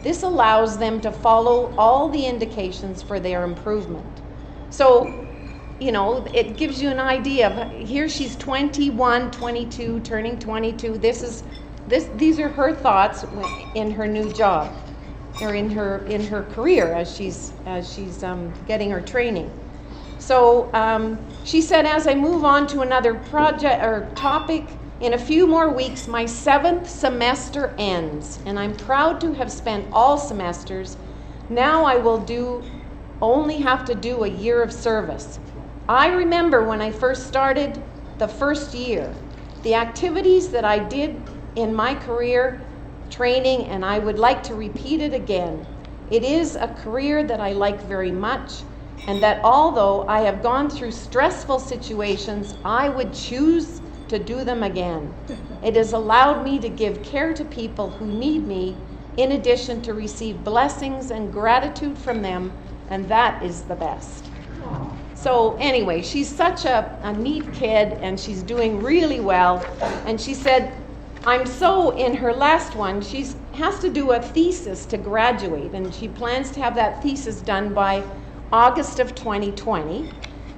This allows them to follow all the indications for their improvement. So, it gives you an idea of, here she's 21, 22, turning 22. These are her thoughts in her new job, or in her career as she's getting her training. So she said, as I move on to another project or topic, in a few more weeks, my 7th semester ends, and I'm proud to have spent all semesters. Now I will only have to do a year of service. I remember when I first started the first year, the activities that I did in my career training, and I would like to repeat it again. It is a career that I like very much, and that although I have gone through stressful situations, I would choose to do them again. It has allowed me to give care to people who need me, in addition to receive blessings and gratitude from them, and that is the best. So anyway, she's such a neat kid, and she's doing really well. And she said, in her last one, she has to do a thesis to graduate, and she plans to have that thesis done by August of 2020.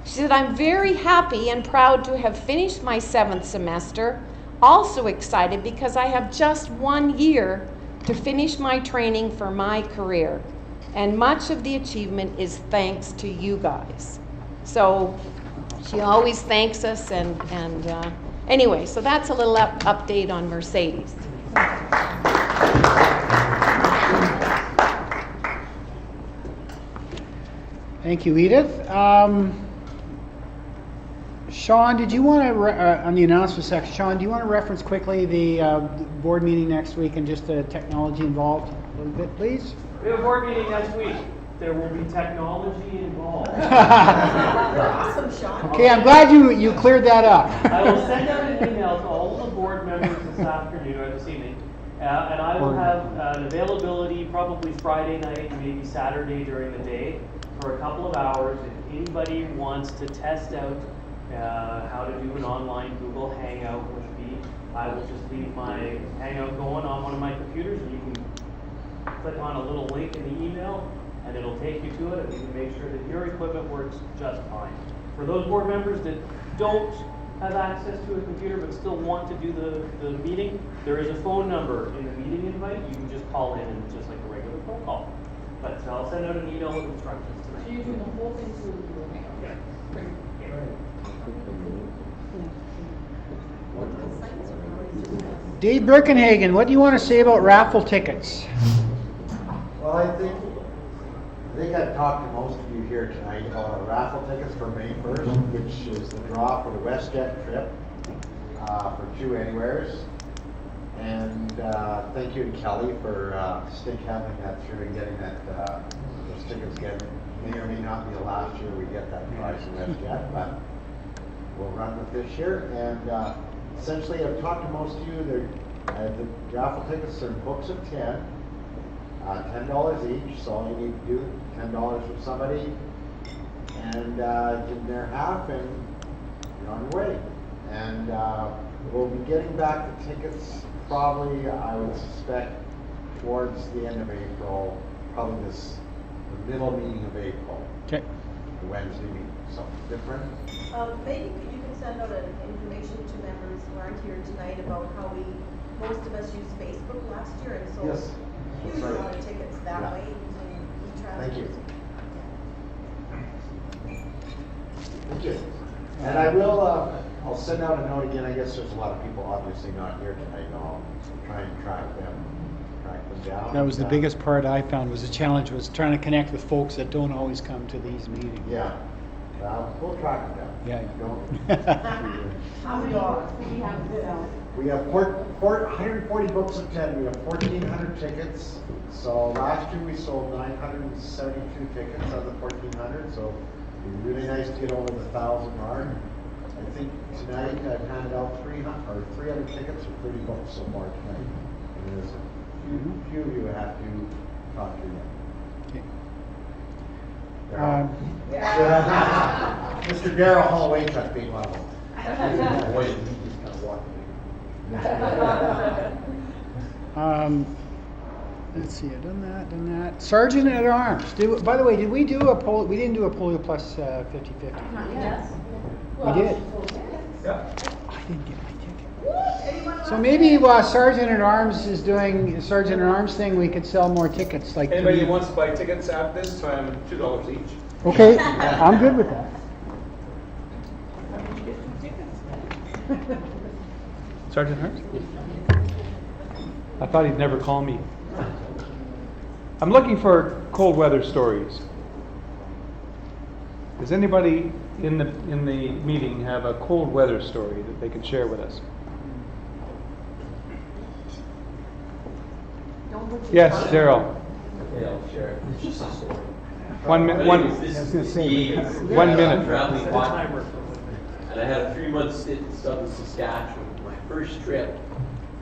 She said, I'm very happy and proud to have finished my 7th semester. Also excited because I have just 1 year to finish my training for my career. And much of the achievement is thanks to you guys. So she always thanks us, and anyway, so that's a little update on Mercedes.
Thank you, Edith. Sean, did you want to, on the announcement section, Sean, do you want to reference quickly the board meeting next week and just the technology involved a little bit, please?
We have a board meeting next week. There will be technology involved.
Awesome, Sean.
Okay, I'm glad you cleared that up.
I will send out an email to all of the board members this afternoon or this evening, and I will have an availability probably Friday night, maybe Saturday during the day for a couple of hours. If anybody wants to test out how to do an online Google Hangout with me, I will just leave my Hangout going on one of my computers, and you can click on a little link in the email, and it'll take you to it, and you can make sure that your equipment works just fine. For those board members that don't have access to a computer but still want to do the meeting, there is a phone number in the meeting invite. You can just call in, and it's just like a regular phone call. But I'll send out an email with instructions tonight.
So you do the whole thing through Google Hangout?
Yeah.
Dave Birkenhagen, what do you want to say about raffle tickets?
Well, I think I've talked to most of you here tonight about our raffle tickets for May 1st, which is the draw for the WestJet trip for 2 anywheres. And thank you to Kelly for stick having that through and getting that, those tickets again. May or may not be the last year we get that prize in WestJet, but we'll run with this year. And essentially, I've talked to most of you. The raffle tickets are in books of 10, $10 each. So all you need to do, $10 for somebody, and give them their half, and you're on your way. And we'll be getting back the tickets probably, I would suspect, towards the end of April, probably the middle meeting of April.
Okay.
The Wednesday meeting, something different.
Maybe you can send out an information to members who aren't here tonight about how most of us used Facebook last year, and so
Yes,
huge
that's right.
amount of tickets that
Yeah.
way using e-transfers.
Thank you. Thank you. And I will, I'll send out a note again. I guess there's a lot of people obviously not here tonight. I'll try and track them down.
That was the biggest part I found was the challenge was trying to connect with folks that don't always come to these meetings.
Yeah. We'll track them down.
Yeah.
Don't.
How many dollars do we have to sell?
We have 140 books of 10. We have 1,400 tickets. So last year we sold 972 tickets out of the 1,400. So it'd be really nice to get over the 1,000 mark. I think tonight I've handed out 300 tickets for 30 books so far tonight. And there's a few of you have to talk to them. Mr. Darrell Holloway cut being one of them. Boy, he just kind of walked me.
Let's see, I've done that. Sergeant at Arms. By the way, did we do a poll? We didn't do a polio plus 50-50.
Yes.
We did.
Yeah.
I didn't get my ticket. So maybe while Sergeant at Arms is doing the Sergeant at Arms thing, we could sell more tickets. Like
Anybody who wants to buy tickets at this time, $2 each.
Okay, I'm good with that.
Sergeant Hurst? I thought he'd never call me. I'm looking for cold weather stories. Does anybody in the meeting have a cold weather story that they can share with us? Yes, Daryl.
Yeah, I'll share it. It's just a story.
1 minute.
One
One
minute.
minute.
And I had a 3-month stint in southern Saskatchewan. My first trip,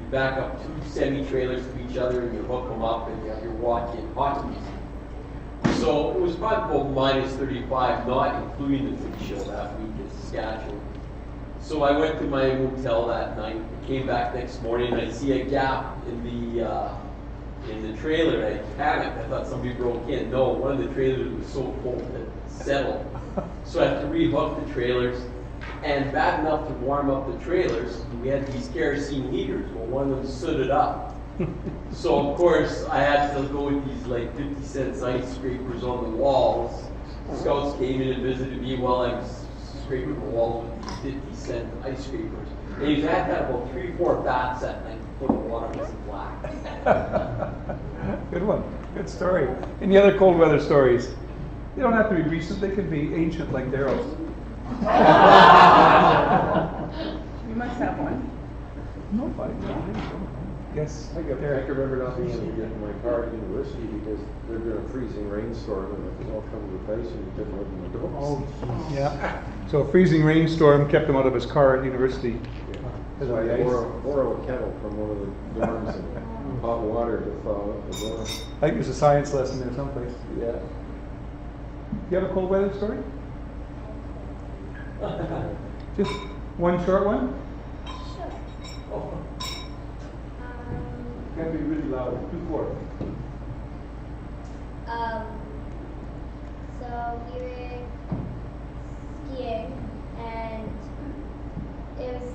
you back up 2 semi-trailers to each other and you hook them up and you have your walk-in hockey music. So it was probably about minus 35, not including the food show that week in Saskatchewan. So I went to my hotel that night, came back next morning, and I see a gap in the trailer, and I panicked. I thought somebody broke in. No, one of the trailers was so cold that it settled. So I had to rehook the trailers, and bad enough to warm up the trailers, we had these kerosene heaters. Well, one of them sooted up. So of course I had to go with these like 50-cent ice scrapers on the walls. Scouts came in and visited me while I was scraping the walls with these 50-cent ice scrapers. And you had to have about 3-4 bats that night before the water wasn't black.
Good one. Good story. Any other cold weather stories? They don't have to be recent. They could be ancient like Daryl's.
You must have one.
No, I don't think so. Yes.
I can remember not being able to get in my car at university because there'd been a freezing rainstorm and it was all covered with ice and you couldn't open the doors.
Oh, yeah. So a freezing rainstorm kept him out of his car at university.
So I borrow a kettle from one of the dorms and hot water to thaw up the door.
I think there's a science lesson there someplace.
Yeah.
You have a cold weather story? Just one short one?
Sure.
Oh. Can't be really loud. 2-4.
So we were skiing, and it was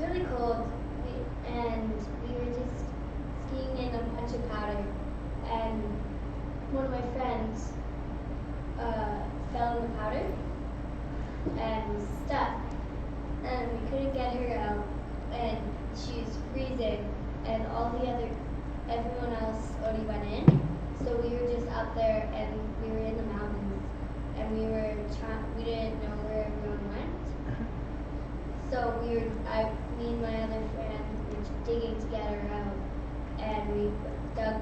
really cold, and we were just skiing in a bunch of powder, and one of my friends fell in the powder and was stuck, and we couldn't get her out, and she was freezing, and everyone else already went in, so we were just out there, and we were in the mountains, and we didn't know where everyone went, so we
me and my other friend were digging together out, and we dug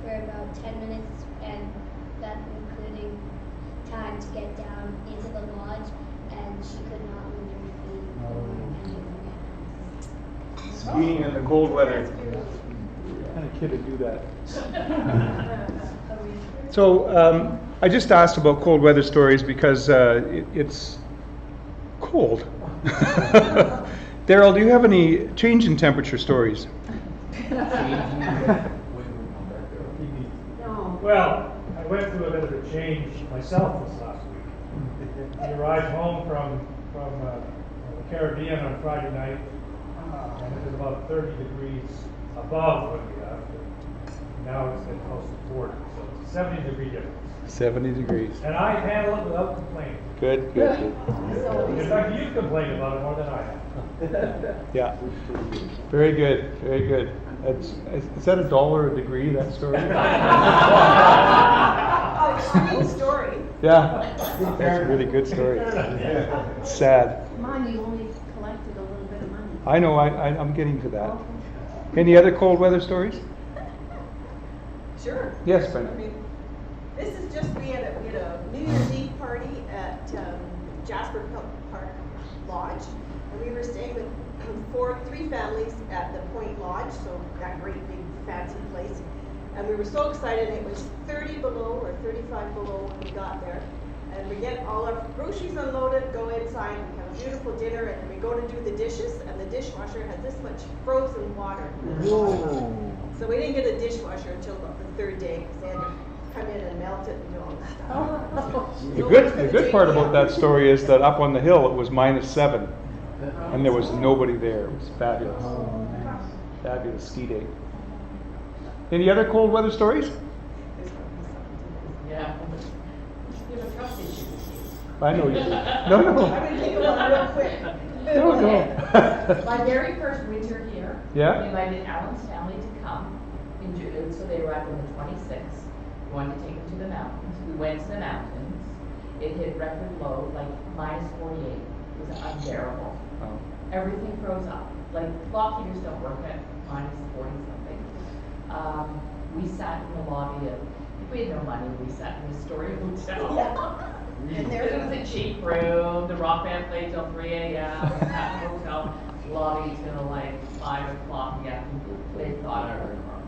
for about 10 minutes, and that's including time to get down into the lodge, and she could not move her feet.
Skiing in the cold weather. What kind of kid would do that? So I just asked about cold weather stories because it's cold. Daryl, do you have any change in temperature stories?
Well, I went through a bit of a change myself this last week. We arrived home from the Caribbean on Friday night, and it was about 30 degrees above when we left. Now it's been close to 40, so it's a 70-degree difference.
70 degrees.
And I handle it without complaining.
Good, good, good.
In fact, you complain about it more than I have.
Yeah. Very good, very good. Is that $1 a degree, that story?
Oh, it's a good story.
Yeah, that's a really good story. It's sad.
Mine, you only collected a little bit of money.
I know, I'm getting to that. Any other cold weather stories?
Sure.
Yes, Brenda.
I mean, this is just, we had a New Year's Eve party at Jasper Park Lodge, and we were staying with three families at the Point Lodge, so that great big fancy place. And we were so excited. It was 30 below or 35 below when we got there. And we get all our groceries unloaded, go inside, we have a beautiful dinner, and then we go to do the dishes, and the dishwasher had this much frozen water. So we didn't get a dishwasher until the third day, because they had to come in and melt it and do all this stuff.
The good part about that story is that up on the hill it was -7, and there was nobody there. It was fabulous. Fabulous ski day. Any other cold weather stories?
Yeah. You have a trust issue.
I know you do. No.
I'm going to take it one real quick.
No.
My very first winter here,
Yeah?
we invited Alan's family to come in June, so they arrived on the 26th. We wanted to take them to the mountains. We went to the mountains. It hit record low, like -48. It was unbearable.
Oh.
Everything froze up. Like clock heaters don't work at -40 something. We sat in the lobby of, if we had no money, we sat in the Astoria Hotel.
And
It was a cheap room, the rock band played till 3 a.m. We sat in the hotel lobby till like 5 o'clock in the afternoon. They thought it was wrong.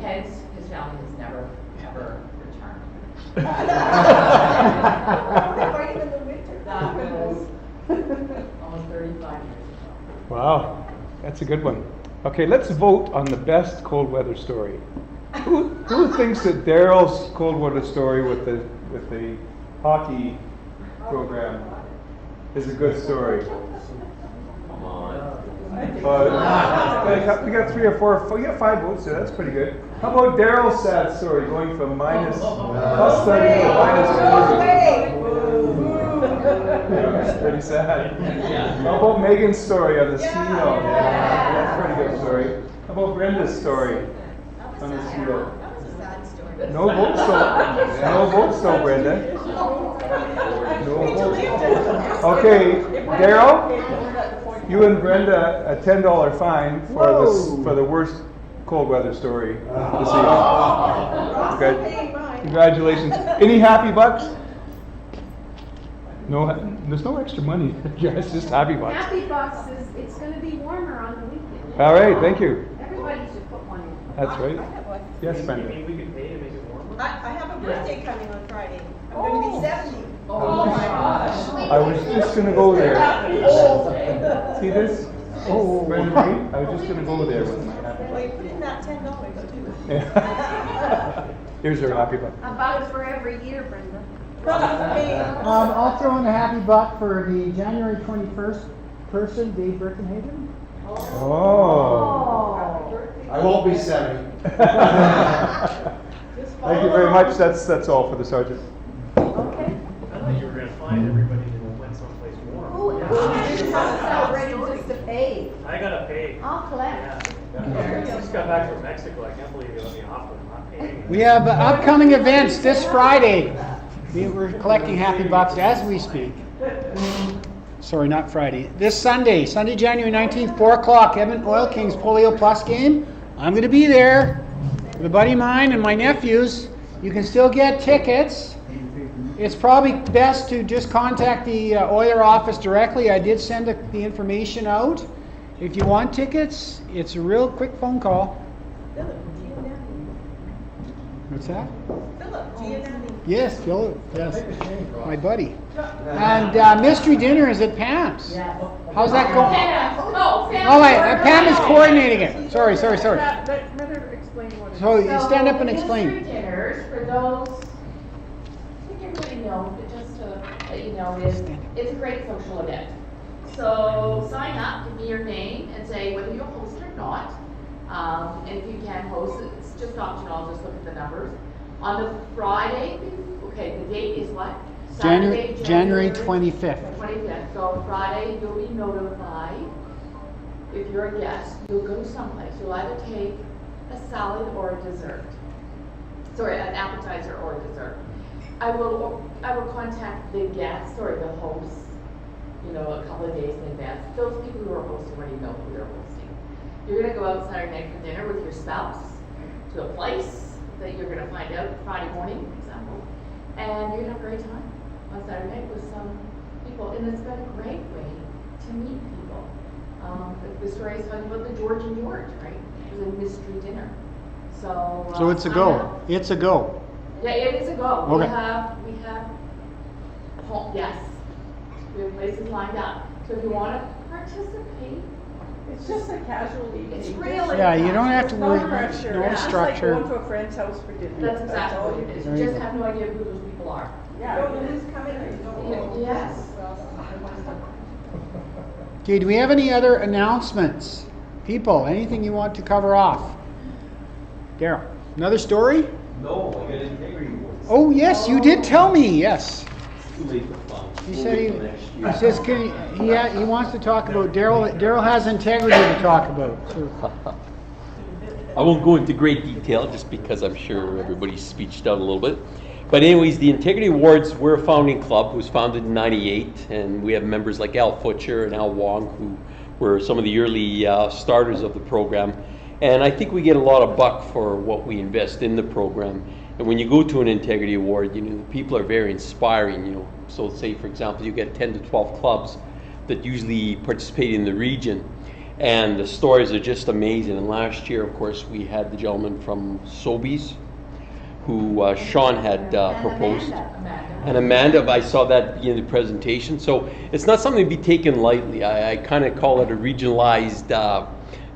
Hence, his family has never, ever returned.
Fighting in the winter.
That was almost 35 years ago.
Wow, that's a good one. Okay, let's vote on the best cold weather story. Who thinks that Daryl's cold weather story with the hockey program is a good story?
Come on.
We got 3 or 4. We got 5 votes there. That's pretty good. How about Daryl's sad story, going from +30 to -30? It's pretty sad. How about Megan's story on the ski hill? That's a pretty good story. How about Brenda's story on the ski hill? No votes though, Brenda. No votes. Okay, Daryl, you and Brenda a $10 fine for the worst cold weather story this evening. Okay. Congratulations. Any happy bucks? No, there's no extra money. It's just happy bucks.
Happy Bucks is, it's gonna be warmer on the weekend.
All right, thank you.
Everybody should put one in.
That's right. Yes, Brenda.
We could pay to make it warmer?
I have a birthday coming on Friday. I'm going to be 70.
Oh my gosh.
I was just going to go there. See this? Oh, Brenda, I was just going to go there with my happy
Well, you put in that $10 too.
buck. Here's her happy buck.
About for every year, Brenda.
I'll throw in a happy buck for the January 21st person, Dave Birkenhagen.
Oh.
I won't be 70.
Thank you very much. That's all for the sergeant.
I thought you were going to find everybody that went someplace warm.
Who has celebrated just to pay?
I got to pay.
I'll collect.
I just got back from Mexico. I can't believe you let me off with not paying.
We have upcoming events this Friday. We're collecting happy bucks as we speak. sorry, not Friday. This Sunday, January 19th, 4 o'clock, Edmonton Oil Kings Polio Plus game. I'm going to be there with a buddy of mine and my nephews. You can still get tickets. It's probably best to just contact the Oiler office directly. I did send the information out. If you want tickets, it's a real quick phone call. What's that? Yes, Philip. Yes, my buddy. And mystery dinner is at Pam's. How's that going? Oh, Pam is coordinating it. Sorry. So you stand up and explain.
Mystery dinners for those. I think everybody knows, but just to let you know, it's a great social event. So sign up, give me your name, and say whether you'll host it or not. And if you can host it, it's just optional. Just look at the numbers. On the Friday, okay, the date is what?
Saturday, January 25th.
25th. So Friday, you'll be notified. If you're a guest, you'll go someplace. You'll either take a salad or a dessert. Sorry, an appetizer or a dessert. I will contact the guests or the hosts, a couple of days in advance. Those people who are hosting already know who they're hosting. You're going to go out Saturday night for dinner with your spouse to a place that you're going to find out Friday morning, for example, and you're going to have a great time on Saturday night with some people, and it's been a great way to meet people. The story is talking about the George and George, right? It was a mystery dinner. So
it's a go. It's a go.
Yeah, it is a go.
Okay.
We have yes. We have places lined up. So if you want to participate,
It's just a casual evening.
It's really
Yeah, you don't have to
no
worry.
pressure.
No
It's
structure.
like going to a friend's house for dinner.
that's exactly
all
what
you
it is.
do.
You
There you
just
go.
have no idea who those people are.
Yeah. You don't know who's coming or you don't know.
Yes.
Okay, do we have any other announcements? People, anything you want to cover off? Daryl, another story?
No, I got integrity awards.
Oh, yes, you did tell me, yes.
Too late for fun.
He
We'll
said
wait till next year.
he says he wants to talk about Daryl has integrity to talk about. So.
I won't go into great detail just because I'm sure everybody's speeched out a little bit. But anyways, the Integrity Awards, we're a founding club. It was founded in '98, and we have members like Al Futcher and Al Wong, who were some of the early starters of the program. And I think we get a lot of buck for what we invest in the program. And when you go to an Integrity Award, the people are very inspiring, So say, for example, you get 10 to 12 clubs that usually participate in the region. And the stories are just amazing. And last year, of course, we had the gentleman from Sobeys, who Sean had proposed. And Amanda, I saw that at the beginning of the presentation. So it's not something to be taken lightly. I kind of call it a regionalized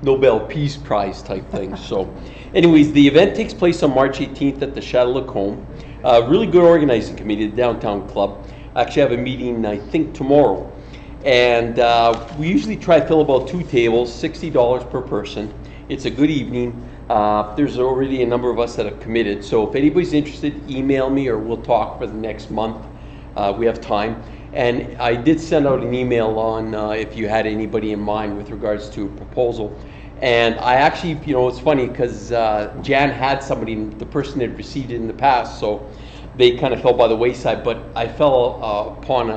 Nobel Peace Prize type thing. So anyways, the event takes place on March 18th at the Chateau Lacombe. Really good organizing committee, the Downtown Club. I actually have a meeting, I think, tomorrow. And we usually try to fill about 2 tables, $60 per person. It's a good evening. There's already a number of us that have committed. So if anybody's interested, email me or we'll talk for the next month. We have time. And I did send out an email on if you had anybody in mind with regards to a proposal. And I actually, it's funny because Jan had somebody, the person had received it in the past, so they kind of fell by the wayside. But I fell upon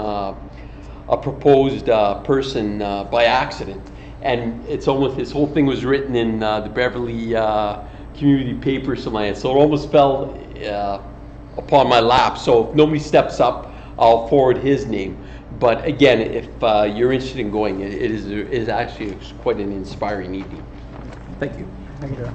a proposed person by accident. And it's almost, this whole thing was written in the Beverly community paper, something like that. So it almost fell upon my lap. So if nobody steps up, I'll forward his name. But again, if you're interested in going, it is actually quite an inspiring evening. Thank you.
Thank you, Daryl.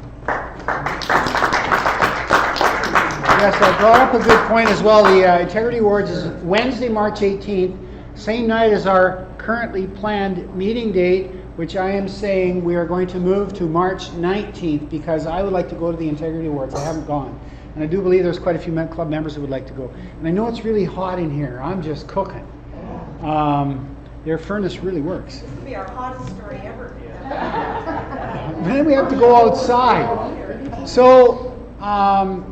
Yes, I brought up a good point as well. The Integrity Awards is Wednesday, March 18th, same night as our currently planned meeting date, which I am saying we are going to move to March 19th because I would like to go to the Integrity Awards. I haven't gone. And I do believe there's quite a few club members who would like to go. And I know it's really hot in here. I'm just cooking. Their furnace really works.
This will be our hottest story ever.
Then we have to go outside. So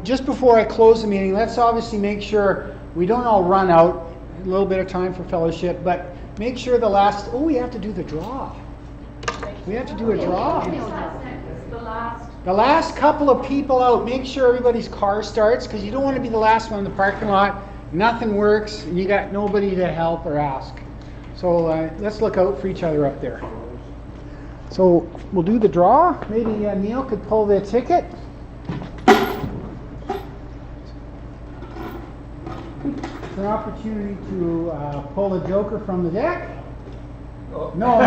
just before I close the meeting, let's obviously make sure we don't all run out. A little bit of time for fellowship, but make sure we have to do the draw. We have to do a draw. The last couple of people out, make sure everybody's car starts, because you don't want to be the last one in the parking lot. Nothing works, and you got nobody to help or ask. So let's look out for each other up there. So we'll do the draw. Maybe Neil could pull the ticket. It's an opportunity to pull a joker from the deck. No. Is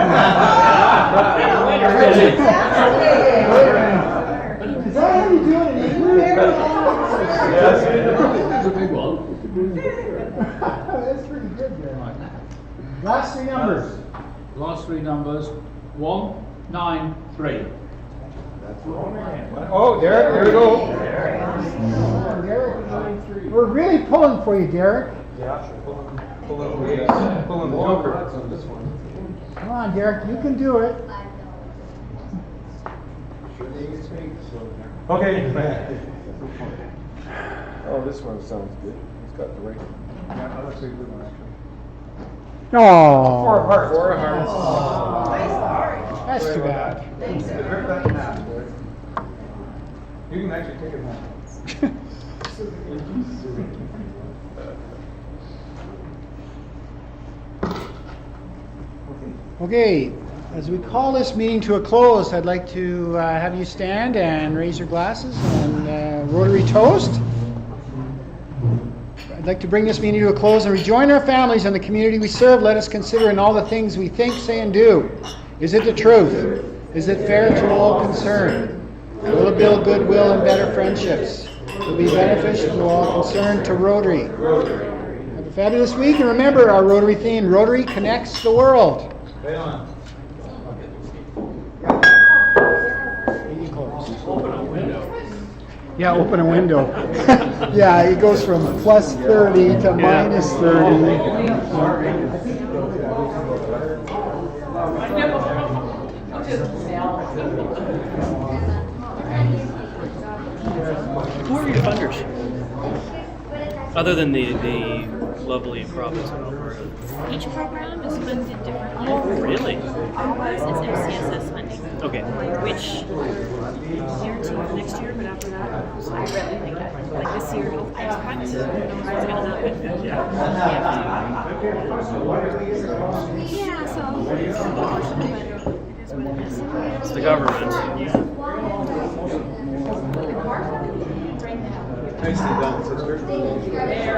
that how you do it in England?
Yes, it's a big one.
That's pretty good there. Last three numbers.
Last three numbers, 193.
Oh, Derek, there we go.
Derek, we're really pulling for you, Derek.
Yeah, pulling the joker.
Come on, Derek, you can do it.
Okay.
Oh, this one sounds good. It's got the right.
Yeah, that looks like a good one, actually.
Oh.
4 of hearts.
4 of hearts.
That's too bad.
Rip that in half, Derek. You can actually take it home.
Okay, as we call this meeting to a close, I'd like to have you stand and raise your glasses and Rotary toast. I'd like to bring this meeting to a close and rejoin our families and the community we serve. Let us consider in all the things we think, say, and do. Is it the truth? Is it fair to all concerned? Will it build goodwill and better friendships? Will it be beneficial to all concerned, to Rotary? Have a fabulous week, and remember our Rotary theme, Rotary connects the world.
Right on.
Open a window. Yeah, open a window. Yeah, it goes from plus 30 to minus 30.
Who are your funders? Other than the lovely province of Alberta.
Each program is funded differently.
Oh, really?
Ours is MCSS funding.
Okay.
Which year to next year, but after that, I really think that like this year, it's cut. Who knows what's gonna happen? Yeah, so but it is what it is.
It's the government.
Nicely done, sister.